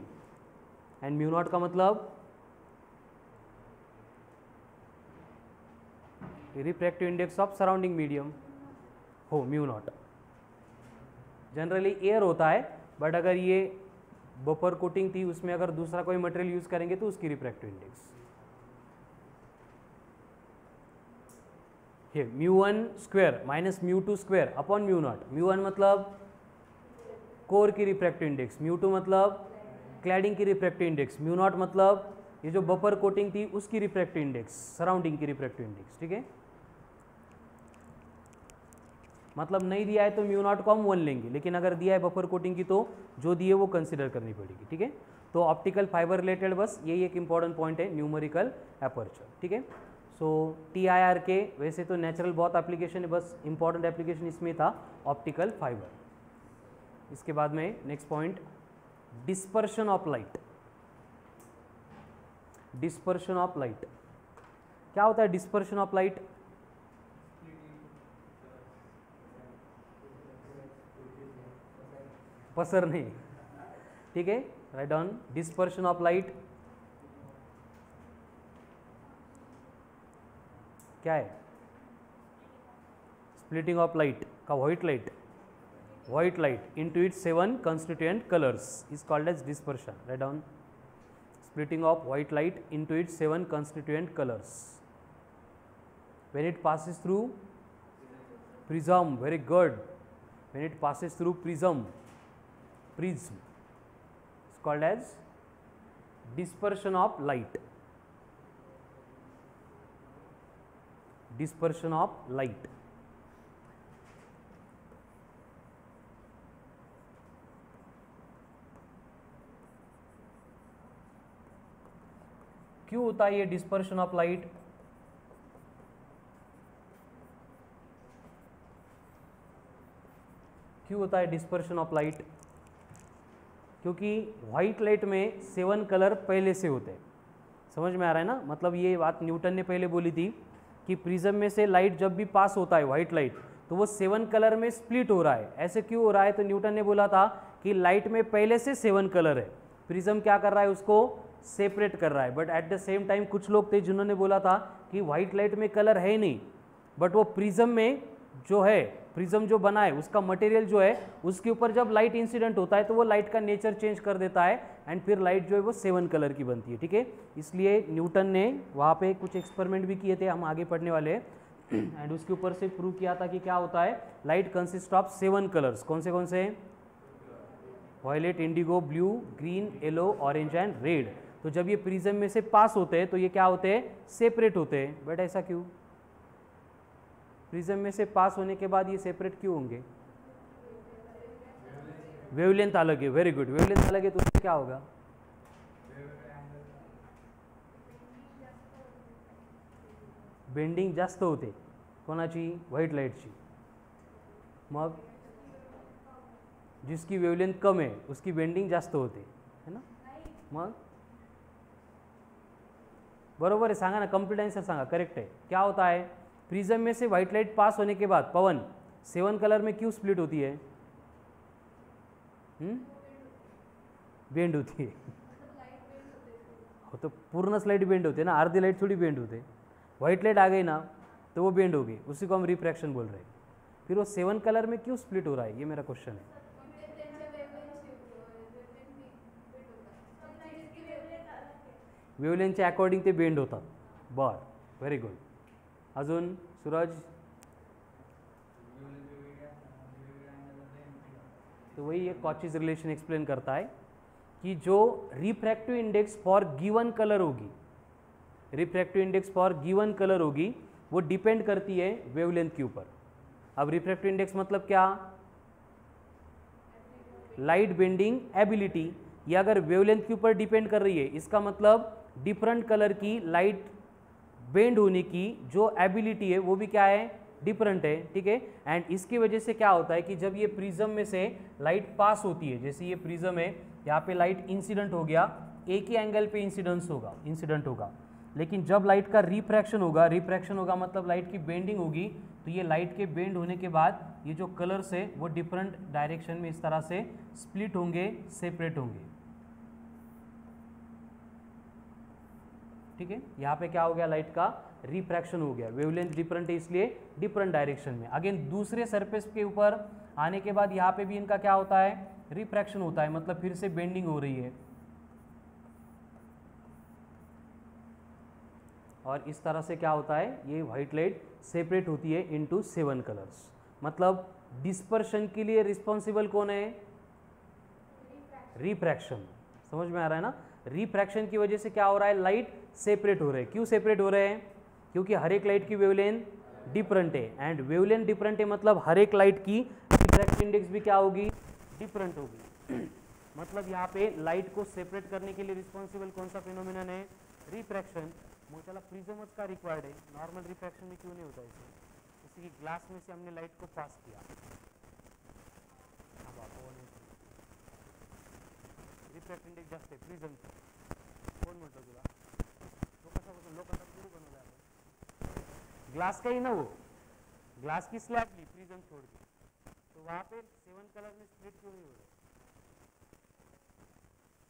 and μ0 का मतलब refractive index of surrounding medium हो μ0। जनरली एयर होता है, बट अगर ये बफर कोटिंग थी उसमें अगर दूसरा कोई मटेरियल यूज करेंगे तो उसकी रिफ्रैक्टिव इंडेक्स ये μ1 स्क्वायर माइनस μ2 स्क्वायर अपॉन μ0। μ1 मतलब कोर की रिफ्रैक्टिव इंडेक्स, μ2 मतलब क्लैडिंग की रिफ्रैक्टिव इंडेक्स, μ0 मतलब ये जो बफर कोटिंग थी उसकी रिफ्रैक्टिव इंडेक्स, सराउंडिंग की रिफ्रैक्टिव इंडेक्स। ठीक है, मतलब नहीं दिया है तो म्यू नॉट को हम 1 लेंगे, लेकिन अगर दिया है बफर कोटिंग की तो जो दिए वो कंसिडर करनी पड़ेगी, ठीक है। तो ऑप्टिकल फाइबर रिलेटेड बस यही एक इंपॉर्टेंट पॉइंट है, न्यूमेरिकल एपर्चर, ठीक है। सो TIR के वैसे तो नेचुरल बहुत एप्लीकेशन है, बस इंपॉर्टेंट एप्लीकेशन इसमें था ऑप्टिकल फाइबर। इसके बाद में next point, dispersion of light. Dispersion of light क्या होता है? डिस्पर्शन ऑफ लाइट पसरने, ठीक है। Write down, dispersion of light क्या है? स्प्लिटिंग ऑफ लाइट का white light into its 7 constituent colors is called as dispersion. Write down, splitting of white light into its 7 constituent colors when it passes through prism. Very good. When it passes through prism is called as dispersion of light. Dispersion of light. क्यों होता है ये dispersion of light? क्यों होता है dispersion of light? क्योंकि white light में 7 colour पहले से होते हैं। समझ में आ रहा है ना? मतलब ये बात न्यूटन ने पहले बोली थी कि प्रिज्म में से लाइट जब भी पास होता है व्हाइट लाइट तो वो 7 कलर में स्प्लिट हो रहा है। ऐसे क्यों हो रहा है? तो न्यूटन ने बोला था कि लाइट में पहले से 7 कलर है, प्रिज्म क्या कर रहा है? उसको सेपरेट कर रहा है। But at the same time कुछ लोग थे जिन्होंने बोला था कि व्हाइट लाइट में कलर है ही नहीं, बट वो प्रिज्म में जो है, प्रिज्म जो बना है उसका मटेरियल जो है उसके ऊपर जब लाइट इंसिडेंट होता है तो वो लाइट का नेचर चेंज कर देता है एंड फिर लाइट जो है वो 7 कलर की बनती है, ठीक है। इसलिए न्यूटन ने वहाँ पे कुछ एक्सपेरिमेंट भी किए थे, हम आगे पढ़ने वाले हैं एंड उसके ऊपर से प्रूव किया था कि क्या होता है, लाइट कंसिस्ट ऑफ 7 कलर्स। कौन से? Violet, indigo, blue, green, yellow, orange and red. तो जब ये प्रिज्म में से पास होते हैं तो ये क्या होते हैं? सेपरेट होते हैं। बट ऐसा क्यों? प्रिज्म में से पास होने के बाद ये सेपरेट क्यों होंगे? वेवलेंथ अलग है। वेरी गुड, वेवलेंथ अलग है तो उससे क्या होगा? बेंडिंग जास्त होते कोणाची? व्हाइट लाइटची। मग जिसकी वेवलेंथ कम है उसकी बेंडिंग जास्त होते है ना? मग बरोबर है, सांगा ना, कंप्लीट आंसर सांगा, करेक्ट है। क्या होता है? प्रिज्म में से व्हाइट लाइट पास होने के बाद पवन 7 कलर में क्यों स्प्लिट होती है? बेंड होती है। वो तो पूर्ण लाइट बेंड होते है ना, आधी लाइट थोड़ी बेंड होते। व्हाइट लाइट आ गई ना तो वो बेंड हो गई, उसी को हम रिफ्रैक्शन बोल रहे हैं। फिर वो 7 कलर में क्यों स्प्लिट हो रहा है, ये मेरा क्वेश्चन है। वेवलेंथच्या अकॉर्डिंग ते बेंड होतात। बर, व्हेरी गुड। अजून सूरज? तो वही एक कॉचीज रिलेशन एक्सप्लेन करता है कि जो refractive index for given colour होगी, refractive index for given colour होगी वो डिपेंड करती है वेवलेंथ के ऊपर। अब रिफ्रैक्टिव इंडेक्स मतलब क्या? Light bending ability. ये अगर वेवलेंथ के ऊपर डिपेंड कर रही है इसका मतलब डिफरेंट कलर की लाइट बेंड होने की जो एबिलिटी है वो भी क्या है? डिफरेंट है, ठीक है। एंड इसकी वजह से क्या होता है कि जब ये प्रिज्म में से लाइट पास होती है, जैसे ये प्रिज्म है, यहाँ पे लाइट इंसिडेंट हो गया, एक ही एंगल पे इंसिडेंट होगा, लेकिन जब लाइट का रिफ्रैक्शन होगा मतलब लाइट की बेंडिंग होगी, तो ये लाइट के बेंड होने के बाद ये जो कलर्स है वो डिफरेंट डायरेक्शन में इस तरह से स्प्लिट होंगे, सेपरेट होंगे, ठीक है। यहाँ पे क्या हो गया? लाइट का रिफ्रैक्शन हो गया, वेवलेंथ डिफरेंट है इसलिए डिफरेंट डायरेक्शन में। अगेन दूसरे सरफेस के ऊपर आने के बाद यहाँ पे भी इनका क्या होता है? रिफ्रैक्शन होता है, मतलब फिर से बेंडिंग हो रही है और इस तरह से क्या होता है? ये व्हाइट लाइट सेपरेट होती है इनटू 7 कलर्स। मतलब डिस्पर्शन के लिए रिस्पॉन्सिबल कौन है? रिफ्रैक्शन। समझ में आ रहा है ना? रिफ्रैक्शन की वजह से क्या हो रहा है? लाइट सेपरेट हो रहे हैं। क्यों सेपरेट हो रहे हैं? क्योंकि हर एक लाइट की वेवलेंथ डिफरेंट है, एंड वेवलेंथ डिफरेंट है मतलब हर एक लाइट की रिफ्रैक्टिव इंडेक्स भी क्या होगी, डिफरेंट होगी। मतलब यहाँ पे लाइट को सेपरेट करने के लिए रिस्पॉन्सिबल कौन सा फिनोमिनन है, रिफ्रैक्शन। चला प्रिज्म का रिक्वायर्ड है, नॉर्मल रिफ्रैक्शन में क्यों नहीं होता इसे, इसी की ग्लास में से हमने लाइट को पास किया। रिफ्रॅक्ट इंडेक्स जास्त आहे प्रिझम, कोण म्हणतो तुला, तो कसा लोकांना सुरू बनवला आपण, ग्लास का ही ना वो, ग्लास की स्लैब ली प्रिज्म छोड़ के, तो वहाँ पे 7 कलर में स्प्लिट क्यों नहीं हो रहा है।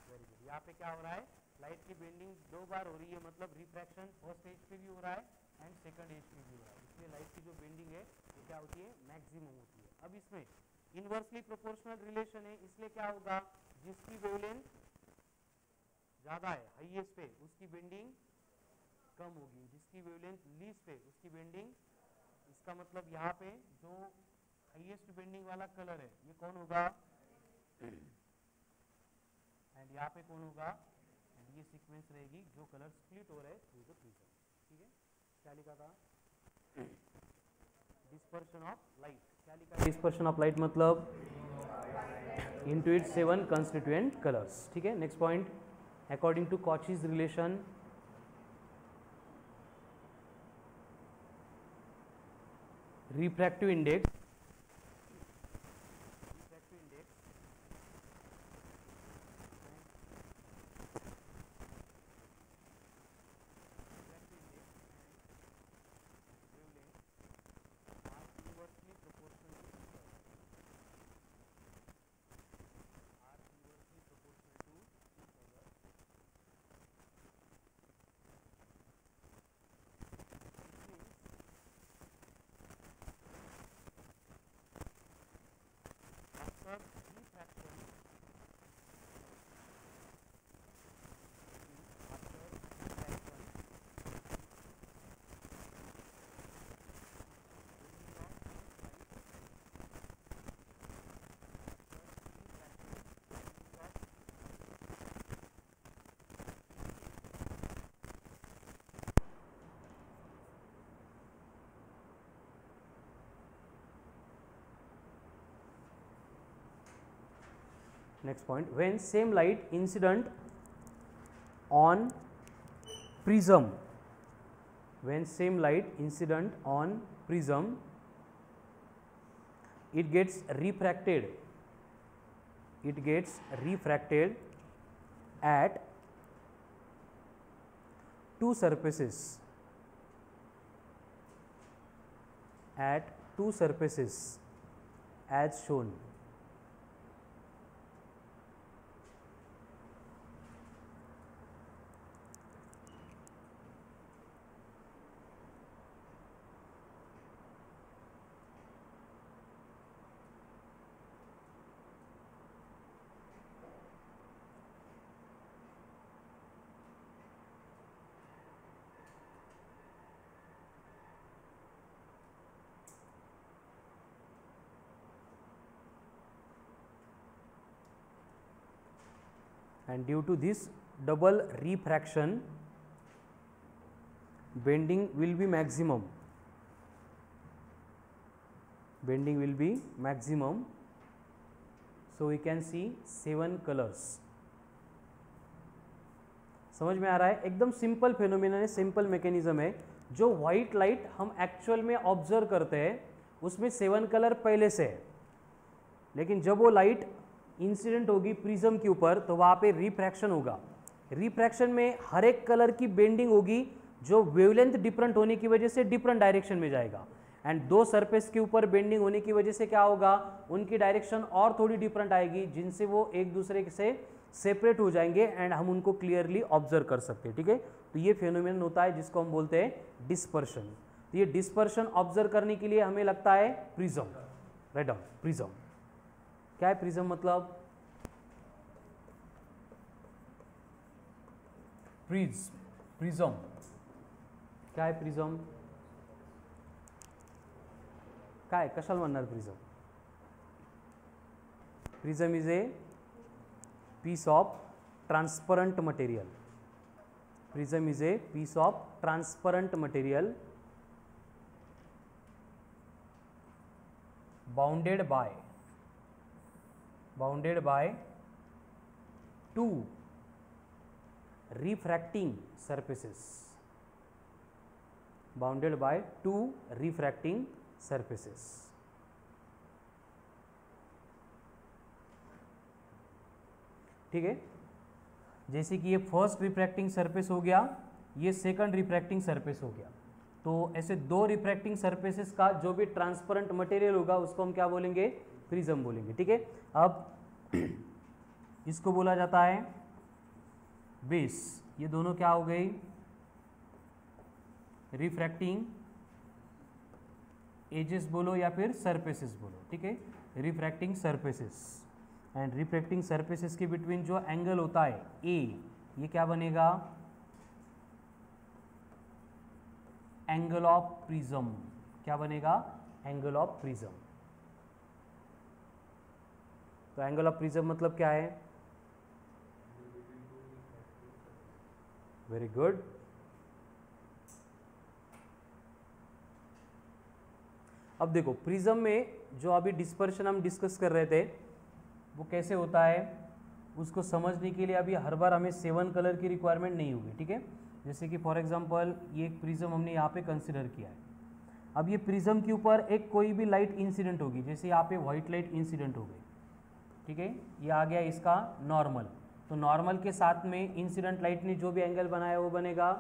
Very good. यहाँ पे क्या हो रहा है, लाइट की बेंडिंग 2 बार हो रही है, मतलब रिफ्रैक्शन फर्स्ट एज पे भी हो रहा है एंड सेकंड एज पे भी हो रहा है, इसलिए लाइट की जो बेंडिंग है वो क्या होती है, मैक्सिमम होती है। अब इसमें इनवर्सली प्रोपोर्शनल रिलेशन है, इसलिए क्या होगा, जिसकी वेवलेंथ ज्यादा है हाईएस्ट पे उसकी बेंडिंग कम होगी, जिसकी वेवलेंथ लीस्ट पे उसकी बेंडिंग, इसका मतलब यहाँ पे जो हाईएस्ट बेंडिंग वाला कलर है ये कौन होगा, एंड यहाँ पे कौन होगा, एंड ये सीक्वेंस रहेगी जो कलर स्प्लिट हो रहे थ्रू द प्रिज्म। ठीक है, क्या लिखा था, डिस्पर्शन ऑफ लाइट, क्या लिखा, डिस्पर्शन ऑफ लाइट मतलब into its 7 constituent colors। ठीक है, next point, according to Cauchy's relation refractive index, next point, when same light incident on prism, when same light incident on prism, it gets refracted, it gets refracted at two surfaces, at two surfaces as shown। And due to this double refraction, bending will be maximum, bending will be maximum, so we can see 7 colors। समझ में आ रहा है, एकदम simple phenomenon है, simple mechanism है। जो white light हम एक्चुअल में ऑब्जर्व करते हैं उसमें 7 कलर पहले से है, लेकिन जब वो लाइट इंसिडेंट होगी प्रिज्म के ऊपर तो वहाँ पे रिफ्रैक्शन होगा, रिफ्रैक्शन में हर एक कलर की बेंडिंग होगी जो वेवलेंथ डिफरेंट होने की वजह से डिफरेंट डायरेक्शन में जाएगा, एंड दो सरफेस के ऊपर बेंडिंग होने की वजह से क्या होगा, उनकी डायरेक्शन और थोड़ी डिफरेंट आएगी जिनसे वो एक दूसरे से सेपरेट हो जाएंगे एंड हम उनको क्लियरली ऑब्जर्व कर सकते हैं। ठीक है, तो ये फेनोमेनन होता है जिसको हम बोलते हैं डिस्पर्शन। तो ये डिस्पर्शन ऑब्जर्व करने के लिए हमें लगता है प्रिज्म, राइट डाउन, प्रिज्म क्या है, प्रिज्म मतलब प्रिज्म क्या है, प्रिज्म काय कशाला म्हणणार prism, prism is a piece of transparent material, prism is a piece of transparent material bounded by two refracting surfaces, bounded by two refracting surfaces. ठीक है, जैसे कि ये फर्स्ट रिफ्रैक्टिंग सरफेस हो गया, ये सेकंड रिफ्रैक्टिंग सरफेस हो गया, तो ऐसे दो रिफ्रैक्टिंग सरफेसेस का जो भी ट्रांसपेरेंट मटेरियल होगा उसको हम क्या बोलेंगे, प्रिज्म बोलेंगे। ठीक है, अब इसको बोला जाता है बेस। ये दोनों क्या हो गई, रिफ्रैक्टिंग एजेस बोलो या फिर सरफेसेस बोलो। ठीक है, refracting surfaces, and refracting surfaces के बिटवीन जो एंगल होता है ए, ये क्या बनेगा, एंगल ऑफ प्रिज्म। क्या बनेगा, एंगल ऑफ प्रिज्म। तो एंगल ऑफ प्रिज्म मतलब क्या है, वेरी गुड। अब देखो प्रिज्म में जो अभी डिस्पर्शन हम डिस्कस कर रहे थे वो कैसे होता है, उसको समझने के लिए अभी हर बार हमें 7 कलर की रिक्वायरमेंट नहीं होगी। ठीक है, जैसे कि फॉर एग्जांपल ये एक प्रिज्म हमने यहाँ पे कंसिडर किया है। अब ये प्रिज्म के ऊपर एक कोई भी लाइट इंसिडेंट होगी, जैसे यहाँ पे व्हाइट लाइट इंसिडेंट हो गई। ठीक है, ये आ गया इसका नॉर्मल, तो नॉर्मल के साथ में इंसिडेंट लाइट ने जो भी एंगल बनाया वो बनेगा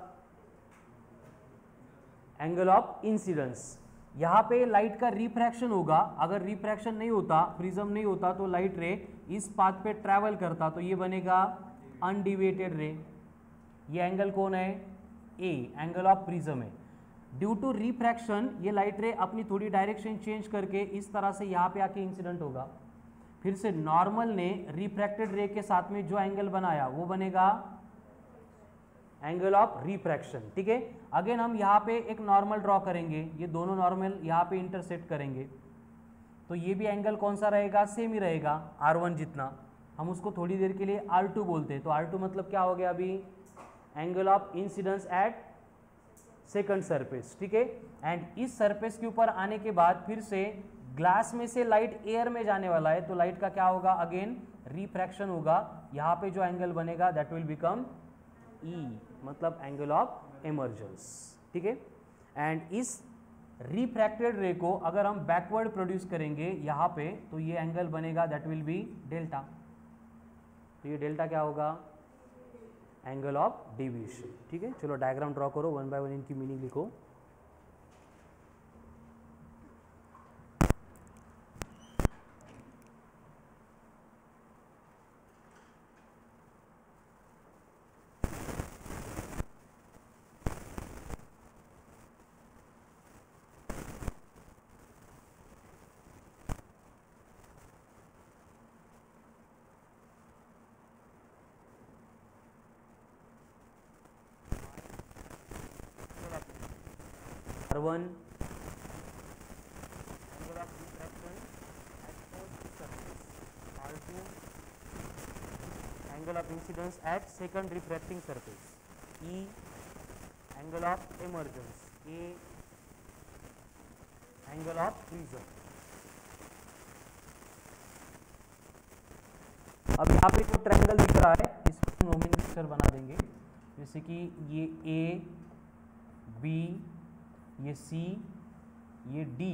एंगल ऑफ इंसिडेंस। यहाँ पे लाइट का रिफ्रैक्शन होगा, अगर रिफ्रैक्शन नहीं होता, प्रिज्म नहीं होता, तो लाइट रे इस पाथ पे ट्रैवल करता, तो ये बनेगा अनडिविएटेड रे। ये एंगल कौन है, ए, एंगल ऑफ प्रिज्म है। ड्यू टू रिफ्रैक्शन ये लाइट रे अपनी थोड़ी डायरेक्शन चेंज करके इस तरह से यहाँ पे आके इंसिडेंट होगा, फिर से नॉर्मल ने रिफ्रैक्टेड रे के साथ में जो एंगल बनाया वो बनेगा एंगल ऑफ रिफ्रैक्शन। ठीक है, अगेन हम यहाँ पे एक नॉर्मल ड्रॉ करेंगे, ये दोनों नॉर्मल यहाँ पे इंटरसेक्ट करेंगे, तो ये भी एंगल कौन सा रहेगा, सेम ही रहेगा, R1 जितना। हम उसको थोड़ी देर के लिए R2 बोलते हैं, तो R2 मतलब क्या हो गया अभी, angle of incidence at second surface. ठीक है, एंड इस सरफेस के ऊपर आने के बाद फिर से ग्लास में से लाइट एयर में जाने वाला है, तो लाइट का क्या होगा, अगेन रिफ्रैक्शन होगा, यहाँ पे जो एंगल बनेगा दैट विल बिकम E, मतलब एंगल ऑफ इमर्जेंस। ठीक है, एंड इस रिफ्रैक्टेड रे को अगर हम बैकवर्ड प्रोड्यूस करेंगे यहाँ पे, तो ये एंगल बनेगा दैट विल बी डेल्टा। तो ये डेल्टा क्या होगा, एंगल ऑफ डेविएशन। ठीक है, चलो डायग्राम ड्रॉ करो, 1 बाय 1 इनकी मीनिंग लिखो। R1 angle of refraction at first surface, R2 angle of incidence at second refracting surface, E angle of emergence, A angle of prism। अब यहाँ पे जो ट्रायंगल दिख रहा है इसको नोमेनक्लेचर बना देंगे, जैसे कि ये A, B, ये C, ये D,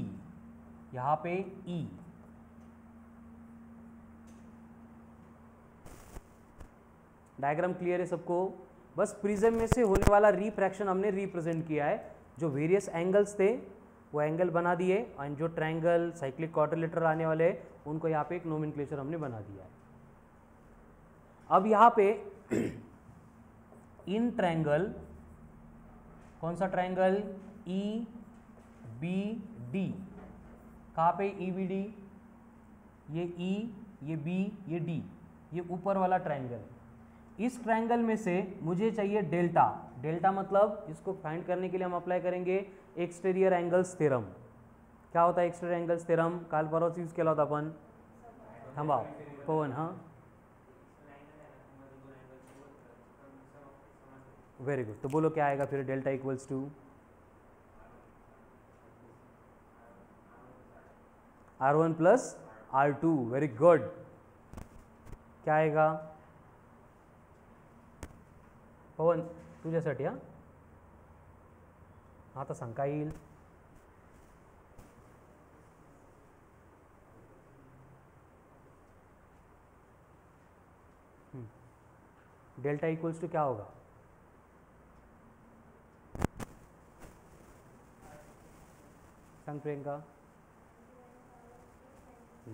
यहाँ पे E। डायग्राम क्लियर है सबको? बस प्रिज्म में से होने वाला रिफ्रैक्शन हमने रिप्रेजेंट किया है, जो वेरियस एंगल्स थे वो एंगल बना दिए, और जो ट्रायंगल साइक्लिक क्वाड्रिलेटरल आने वाले उनको यहाँ पे एक नोमेनक्लेचर हमने बना दिया है। अब यहाँ पे इन ट्रायंगल, कौन सा ट्रायंगल, ई बी डी, कहाँ पे ई बी डी, ये ई, ये बी, ये डी, ये ऊपर वाला ट्रायंगल है। इस ट्रायंगल में से मुझे चाहिए डेल्टा। डेल्टा मतलब इसको फाइंड करने के लिए हम अप्लाई करेंगे एक्सटीरियर एंगल्स थ्योरम। क्या होता है एक्सटीरियर एंगल्स थ्योरम? काल परवा यूज केला होता अपन, थांबा पवन, हाँ वेरी गुड। तो बोलो क्या आएगा फिर, delta equals to R1 plus R2, very good. क्या आएगा पवन तुझ्यासाठी? आता सांग काय येईल? डेल्टा इक्वल्स टू क्या होगा? सांग प्रियंका।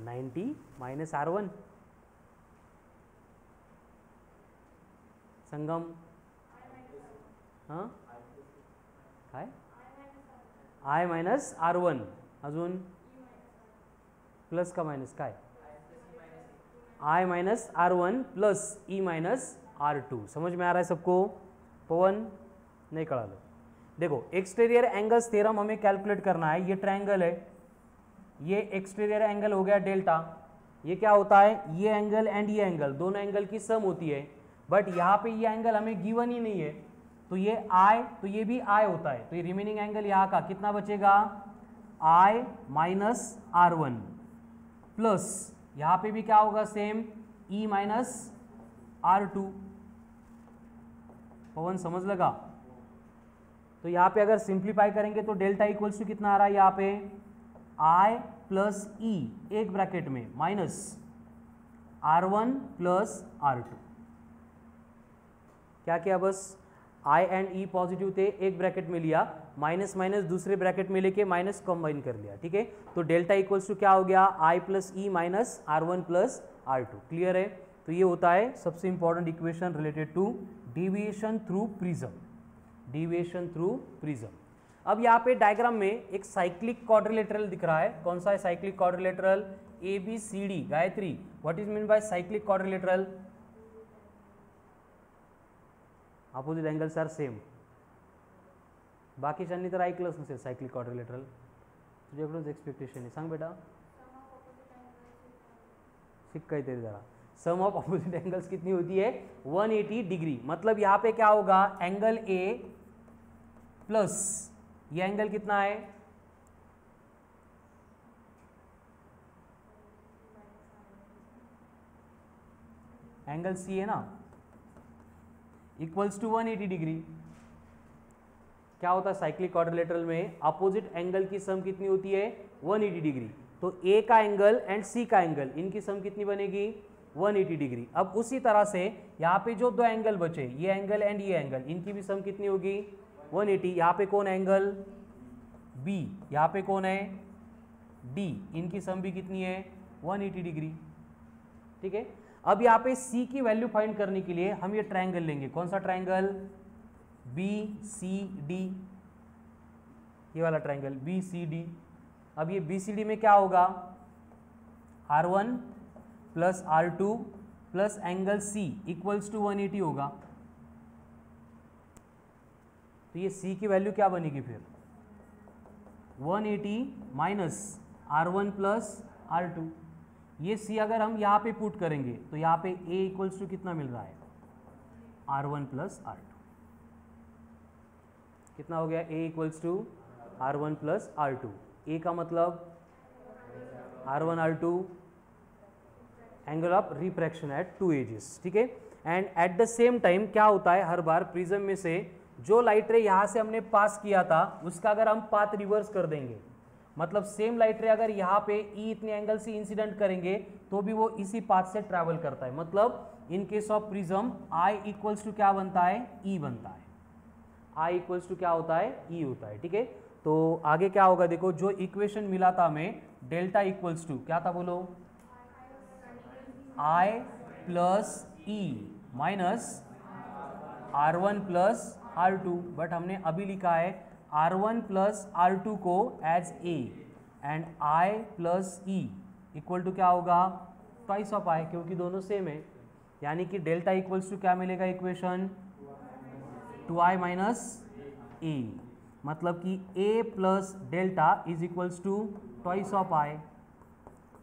90 minus R1। संगम हां काय? I मायनस R1 अजून प्लस का माइनस काय? I minus R1 plus E minus R2। समझ में आ रहा है सबको? पवन नहीं करा लो। देखो एक्सटीरियर एंगल्स थ्योरम हमें कैलकुलेट करना है। ये ट्रायंगल है, ये एक्सटीरियर एंगल हो गया डेल्टा। ये क्या होता है? ये एंगल एंड ये एंगल, दोनों एंगल की सम होती है। बट यहाँ पे ये एंगल हमें गिवन ही नहीं है, तो ये I, तो ये भी I होता है। तो ये रिमेनिंग एंगल यहाँ का कितना बचेगा? I माइनस R1 प्लस यहाँ पे भी क्या होगा? Same E minus R2। पवन समझ लगा? तो यहाँ पे अगर सिंप्लीफाई करेंगे तो डेल्टा इक्वल्स टू कितना आ रहा है यहाँ पे? I प्लस E एक ब्रैकेट में माइनस R1 प्लस R2। क्या किया? बस I एंड E पॉजिटिव थे, एक ब्रैकेट में लिया, माइनस माइनस दूसरे ब्रैकेट में लेके माइनस कंबाइन कर लिया। ठीक है, तो डेल्टा इक्वल्स टू क्या हो गया? I plus E minus R1 plus R2। Clear है? तो ये होता है सबसे important equation related to deviation through prism. Deviation through prism. अब यहाँ पे डायग्राम में एक साइक्लिक क्वाड्रिलेटरल दिख रहा है। कौन सा है cyclic quadrilateral? ABCD। Gayatri, what is mean by cyclic quadrilateral? Opposite angles are same. बाकीच्यांनी तर ऐकलंच नसेल सायक्लिक क्वाड्रिलेटरल, तुझ्याकडूनच एक्सपेक्टेशन आहे। सांग बेटा, शिक काहीतरी जरा। सम ऑफ अपोजिट एंगल्स कितनी होती है? 180 डिग्री। मतलब यहाँ पे क्या होगा? एंगल A प्लस ये एंगल कितना है? एंगल C है ना, इक्वल्स टू 180 डिग्री। क्या होता है साइक्लिक क्वाड्रिलेटरल में? अपोजिट एंगल की सम कितनी होती है? 180 डिग्री। तो A का एंगल एंड C का एंगल, इनकी सम कितनी बनेगी? 180 डिग्री। अब उसी तरह से यहाँ पे जो दो एंगल बचे, ये एंगल एंड ये एंगल, इनकी भी सम कितनी होगी? 180। यहाँ पे कौन एंगल? B, यहाँ पे कौन है? D, इनकी सम भी कितनी है? 180 डिग्री। ठीक है, अब यहाँ पे C की वैल्यू फाइंड करने के लिए हम ये ट्रायंगल लेंगे। कौन सा ट्रायंगल? BCD, ये वाला ट्रायंगल BCD। अब ये BCD में क्या होगा? R1 plus R2 plus angle C equals to 180 होगा। तो ये C की वैल्यू क्या बनेगी फिर? 180 माइनस R1 प्लस R2। ये C अगर हम यहाँ पे पुट करेंगे तो यहाँ पे A इक्वल्स टू कितना मिल रहा है? R1 plus R2। कितना हो गया? A equals to R1 plus R2। A का मतलब R1 R2, angle of refraction at two edges. ठीक है, and at the same time क्या होता है, हर बार प्रिज्म में से जो लाइट रे यहाँ से हमने पास किया था उसका अगर हम पाथ रिवर्स कर देंगे, मतलब सेम लाइट रे अगर यहाँ पे E इतने एंगल से इंसिडेंट करेंगे तो भी वो इसी पाथ से ट्रैवल करता है। मतलब in case of prism I equals to क्या बनता है? E बनता है। I इक्वल्स टू क्या होता है? E होता है। ठीक है, तो आगे क्या होगा देखो, जो इक्वेशन मिला था हमें डेल्टा इक्वल्स टू क्या था बोलो? I plus E minus R1 plus R2। But हमने अभी लिखा है R1 प्लस R2 को as A and I plus E equal to क्या होगा? ट्वाइस ऑफ I, क्योंकि दोनों सेम है। यानी कि डेल्टा इक्वल्स टू क्या मिलेगा इक्वेशन? 2I minus A। मतलब कि A plus delta is equals to twice of I।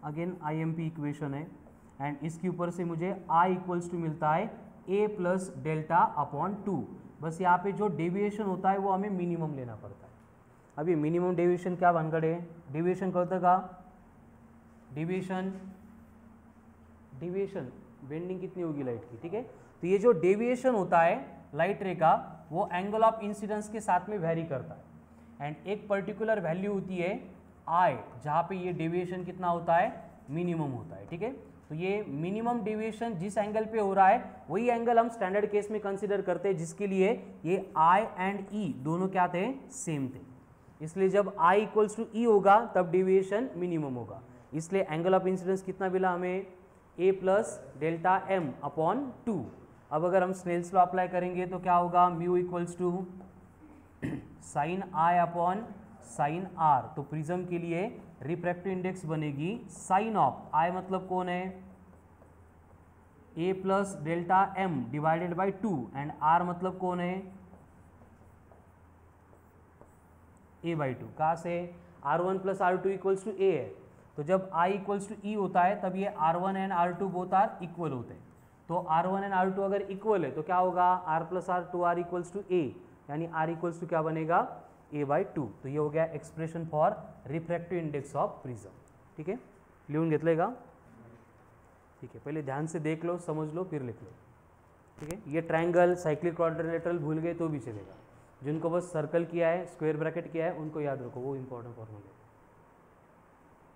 Again IMP equation है एंड इसके ऊपर से मुझे I इक्वल्स टू मिलता है A प्लस डेल्टा अपॉन 2। बस यहाँ पे जो डेविएशन होता है वो हमें मिनिमम लेना पड़ता है। अब ये मिनिमम डेविएशन क्या भानगढ़ है? डेविएशन कळतं का? डेविएशन बेंडिंग कितनी होगी लाइट की, ठीक है। तो ये जो डेविएशन होता है लाइट रे का, वो एंगल ऑफ इंसिडेंस के साथ में वेरी करता है एंड एक पर्टिकुलर वैल्यू होती है आई, जहाँ पे ये डेविएशन कितना होता है, मिनिमम होता है, ठीक है। तो ये मिनिमम डेविएशन जिस एंगल पे हो रहा है वही एंगल हम स्टैंडर्ड केस में कंसीडर करते हैं, जिसके लिए ये आई एंड ई दोनों क्या थे, सेम थे। इसलिए जब आई इक्वल्स टू ई होगा तब डेविएशन मिनिमम होगा, इसलिए एंगल ऑफ इंसिडेंस कितना मिला हमें, ए प्लस डेल्टा एम अपॉन 2। अब अगर हम स्नेल्स लॉ अप्लाई करेंगे तो क्या होगा, mu equals to sine I upon sine R. तो प्रिज्म के लिए रिफ्रैक्टिव इंडेक्स बनेगी साइन ऑफ आई, मतलब कौन है, A plus delta M divided by 2 and R मतलब कौन है, ए बाई 2। कहाँ से, R1 plus R2 equals to ए है, तो जब I इक्वल्स टू ई होता है तब ये R1 and R2 both are equal होते हैं। तो R1 एंड R2 अगर इक्वल है तो क्या होगा, R plus R2 R equals to A, यानी R इक्वल्स टू क्या बनेगा, ए बाई 2। तो ये हो गया expression for refractive index of prism, ठीक है। लिहून घेतलंय का, ठीक है। पहले ध्यान से देख लो, समझ लो, फिर लिख लो, ठीक है। ये ट्रायंगल, साइक्लिक क्वाड्रिलेटरल भूल गए तो भी चलेगा, जिनको बस सर्कल किया है, स्क्वायर ब्रैकेट किया है, उनको याद रखो, वो इंपॉर्टेंट फॉर्मूला।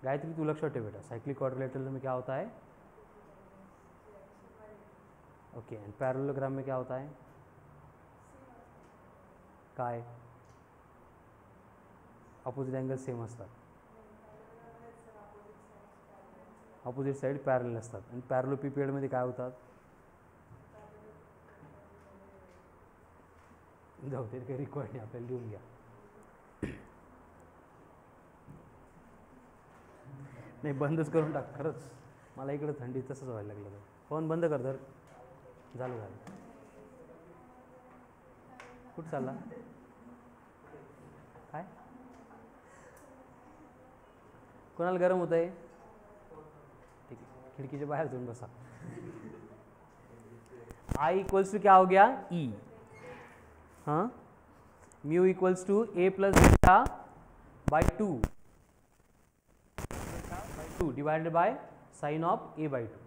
गायत्री तू लक्ष्य ठेव बेटा, साइक्लिक क्वाड्रिलेटरल में क्या होता है, ओके, एंड पैरेललोग्राम में क्या होता है, काय अपोजिट एंगल सेम असतात, अपोजिट साइड पॅरलल असतात, आणि पॅरलोपिपेड मध्ये काय होतात, जाऊ दे, काही रिकॉर्ड नाही, आपल्याला लिहून घ्या। नाही, बंदच करून टाक, खरंच मला इकडे थंडी तसंच व्हायला लागलं। फोन बंद कर, धर, झालं झालं, कुठं चालला, काय कोणाला गरम होत आहे, ठीक है, खिड़कीच्या बाहेर जाऊन बसा। आई इक्वल्स टू क्या हो गया, ई, हाँ, mu equals to A plus delta by 2 divided by sine of A by 2।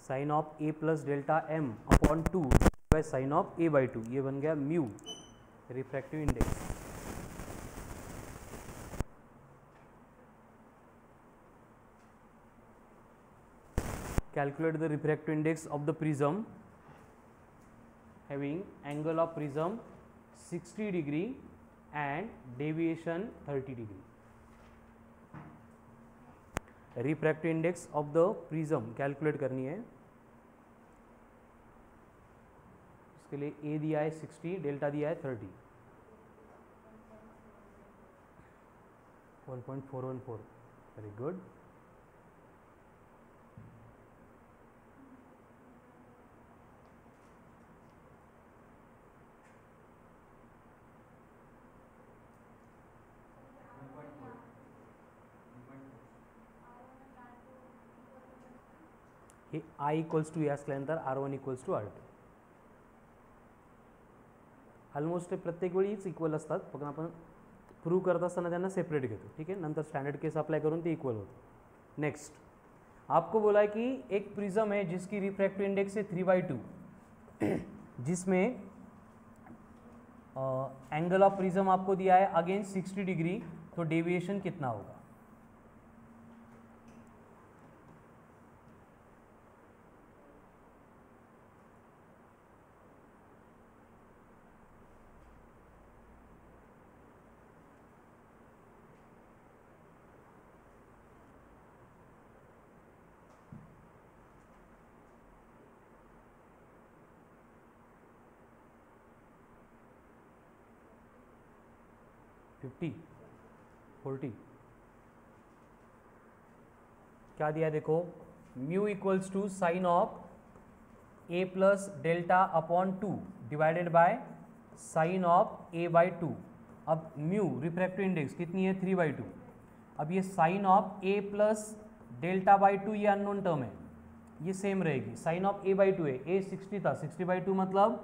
Sine of A plus delta M upon 2 by sine of A by 2, ये बन गया mu, refractive index. Calculate the refractive index of the prism having angle of prism 60 degree and deviation 30 degree. Refractive index of the prism calculate करनी है, इसके लिए ए दिया है 60, delta दिया है 30, 1.414, वेरी गुड। हे I इक्वल्स टू असल्यानंतर R1 equals to R2, almost प्रत्येक वेळीच इक्वल असतात, फक्त आपण प्रूव्ह करत असताना त्यांना सेपरेट घेतो, ठीक है। नंतर स्टैंडर्ड केस अप्लाई करून ते इक्वल होते। नेक्स्ट आपको बोला है कि एक प्रिज्म है जिसकी रिफ्रैक्टिव इंडेक्स है 3/2, जिसमें एंगल ऑफ प्रिज्म आपको दिया है अगेंस्ट 60 डिग्री, तो डेविएशन कितना होगा, फिफ्टी 40, क्या दिया है देखो, mu equals to sine of A plus delta upon 2 divided by sine of A by 2। अब म्यू रिफ्रैक्टिव इंडेक्स कितनी है 3/2। अब ये sine of A plus delta by 2 ये अननोन टर्म है, ये सेम रहेगी। साइन ऑफ ए बाई 2 है, ए 60 था, 60/2 मतलब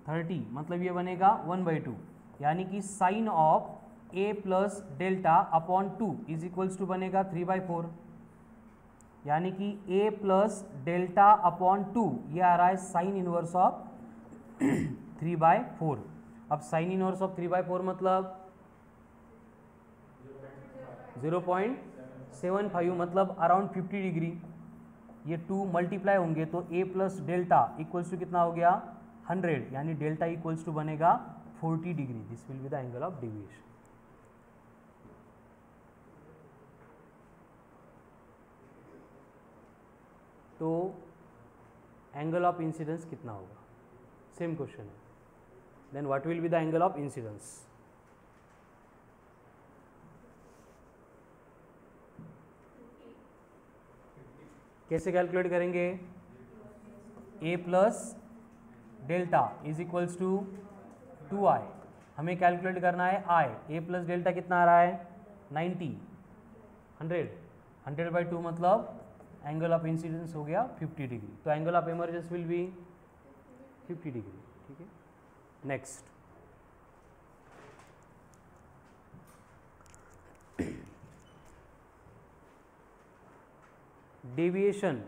30, मतलब ये बनेगा 1/2। यानी कि sine of A plus delta upon 2 is equals to बनेगा 3/4। यानी कि ए प्लस डेल्टा अपॉन 2 ये आ रहा है साइन इनवर्स ऑफ 3/4। अब साइन इनवर्स ऑफ 3/4 मतलब 0.75 मतलब अराउंड 50 डिग्री। ये 2 मल्टीप्लाई होंगे तो ए प्लस डेल्टा इक्वल्स टू कितना हो गया 100, यानी डेल्टा इक्वल्स टू बनेगा 40 degree. This will be the angle of deviation. तो एंगल ऑफ इंसिडेंस कितना होगा, सेम क्वेश्चन है। Then what will be the angle of incidence. कैसे कैलकुलेट करेंगे, A plus delta is equals to 2i। हमें calculate करना है i। ए प्लस डेल्टा कितना आ रहा है 90, 100/2 मतलब एंगल ऑफ इंसिडेंस हो गया 50 डिग्री। तो angle of emergence will be 50 degree. ठीक है, next deviation,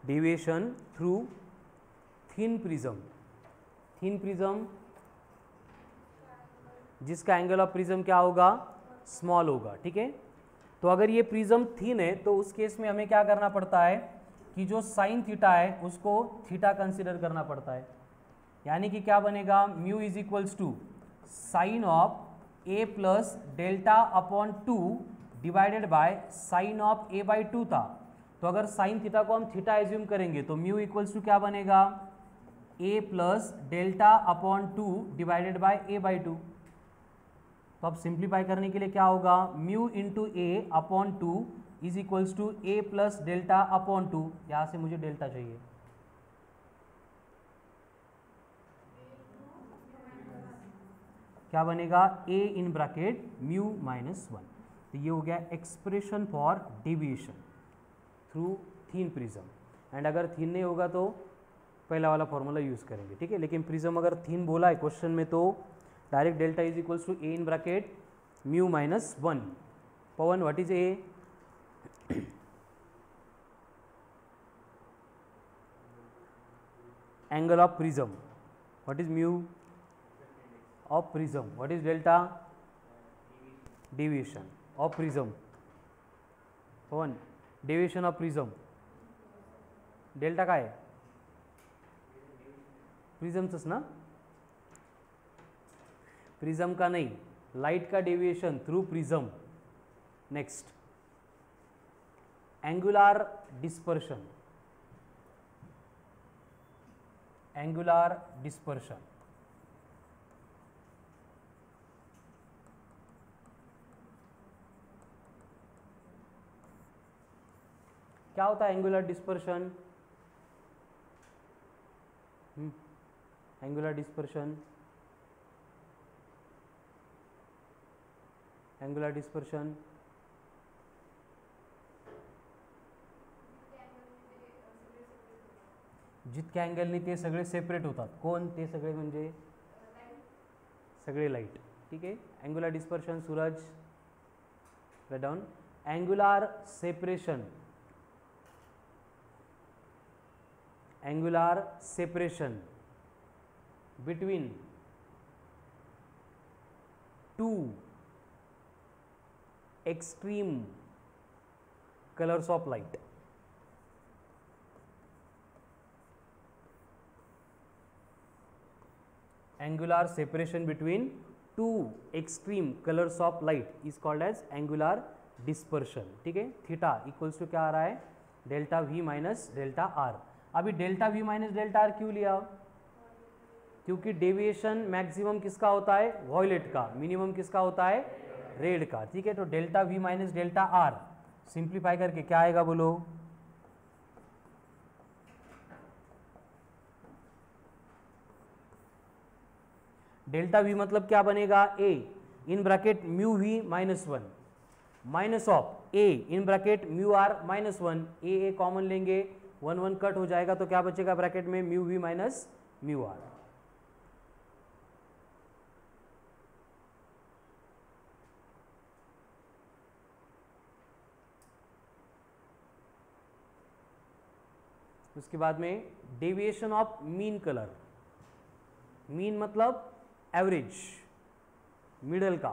deviation through thin prism. Thin prism जिसका एंगल ऑफ प्रिज्म क्या होगा स्मॉल होगा। ठीक है, तो अगर ये प्रिज्म थिन है तो उस केस में हमें क्या करना पड़ता है कि जो साइन थीटा है उसको थीटा कंसीडर करना पड़ता है। यानी कि क्या बनेगा mu is equals to sine of A plus delta upon 2 divided by sine of A by 2 था। तो अगर साइन थीटा को हम थीटा एज्यूम करेंगे तो म्यू इक्वल्स टू क्या बनेगा A plus delta upon 2 divided by A by 2। तो अब सिंप्लीफाई करने के लिए क्या होगा mu into A upon 2 is equals to A plus delta upon 2। यहाँ से मुझे डेल्टा चाहिए, क्या बनेगा A in bracket mu minus 1। तो ये हो गया expression for deviation through thin prism. And अगर थिन नहीं होगा तो पहला वाला फॉर्मूला यूज़ करेंगे। ठीक है, लेकिन प्रिज्म अगर थिन बोला है क्वेश्चन में तो direct delta is equals to A in bracket mu minus 1। Pawan what is A, angle of prism, what is mu of prism, what is delta, deviation of prism. Pawan deviation of prism, delta काय आहे प्रिझमचंच ना, prism का नहीं, light का deviation through prism. Next angular dispersion, angular dispersion क्या होता है angular dispersion, angular dispersion, angular dispersion जितके अँगलनी ते सगळे सेपरेट होतात, कोण ते सगळे म्हणजे सगळे लाईट। ठीक आहे, angular dispersion Suraj write down, angular separation, angular separation between two extreme colors of light। angular separation between two extreme colors of light is called as angular dispersion। ठीक है, थीटा इक्वल्स टू क्या आ रहा है delta V minus delta R. अभी delta V minus delta R क्यों लिया, क्योंकि डेविएशन मैक्सिमम किसका होता है वॉयलेट का, मिनिमम किसका होता है रेड का। ठीक है, तो delta V minus delta R simplify करके क्या आएगा बोलो, डेल्टा वी मतलब क्या बनेगा, A in bracket mu V minus one minus of A in bracket mu R minus one, A common लेंगे, वन वन कट हो जाएगा तो क्या बचेगा ब्रैकेट में, mu V minus mu R. उसके बाद में deviation of mean colour, mean मतलब एवरेज, मिडल का,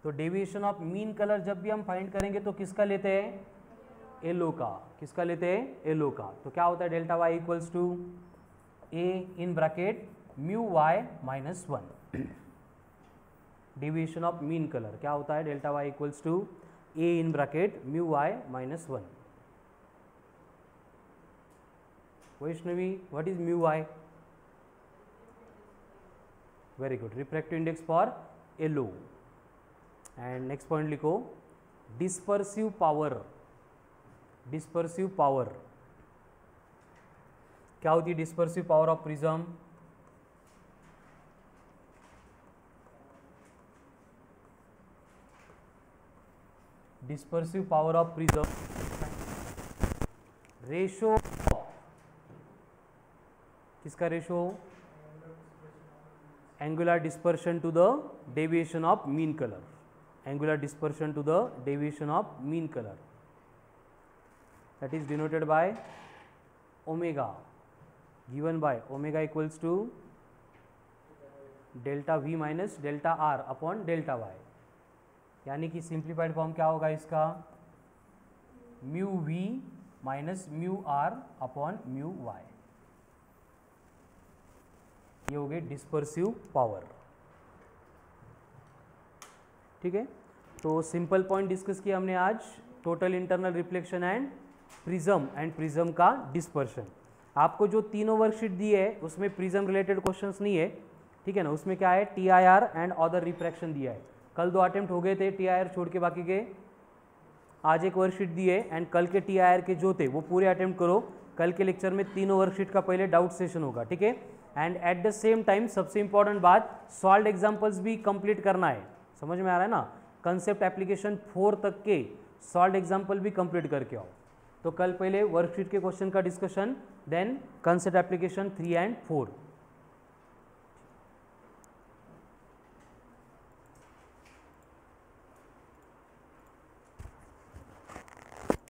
तो डेविएशन ऑफ मीन कलर जब भी हम फाइंड करेंगे तो किसका लेते हैं, येलो का, किसका लेते हैं, येलो का। तो क्या होता है delta Y equals to A in bracket mu Y minus one, deviation of mean colour क्या होता है, delta Y equals to A in bracket mu Y minus one. Vaishnavi, what is mu Y? Very good, refractive index for yellow. And next point लिखो, dispersive power, dispersive power क्या होती है, dispersive power of prism, dispersive power of prism ratio, किसका ratio, angular dispersion to the deviation of mean colour, angular dispersion to the deviation of mean colour, that is denoted by omega, given by omega equals to delta v minus delta r upon delta y, यानी कि simplified form क्या होगा इसका, mu v minus mu r upon mu y, ये हो गई dispersive power. ठीक है, तो सिंपल पॉइंट डिस्कस किया हमने आज, total internal reflection and prism का डिस्पर्शन। आपको जो तीनों वर्कशीट दी है उसमें प्रिज्म रिलेटेड क्वेश्चंस नहीं है, ठीक है ना, उसमें क्या है, टीआईआर एंड अदर रिफ्रैक्शन दिया है। कल 2 अटेम्प्ट हो गए थे टीआईआर छोड़ के, बाकी के आज एक वर्कशीट दी है, एंड कल के टीआईआर के जो थे वो पूरे अटेम्प्ट करो। कल के लेक्चर में तीनों वर्कशीट का पहले डाउट सेशन होगा, ठीक है। And at the same time सबसे इंपॉर्टेंट बात, सॉल्व्ड एग्जांपल्स भी कंप्लीट करना है, समझ में आ रहा है ना, कंसेप्ट एप्लीकेशन 4 तक के सॉल्व्ड एग्जांपल भी कंप्लीट करके आओ। तो कल पहले वर्कशीट के क्वेश्चन का discussion, then concept application 3 and 4।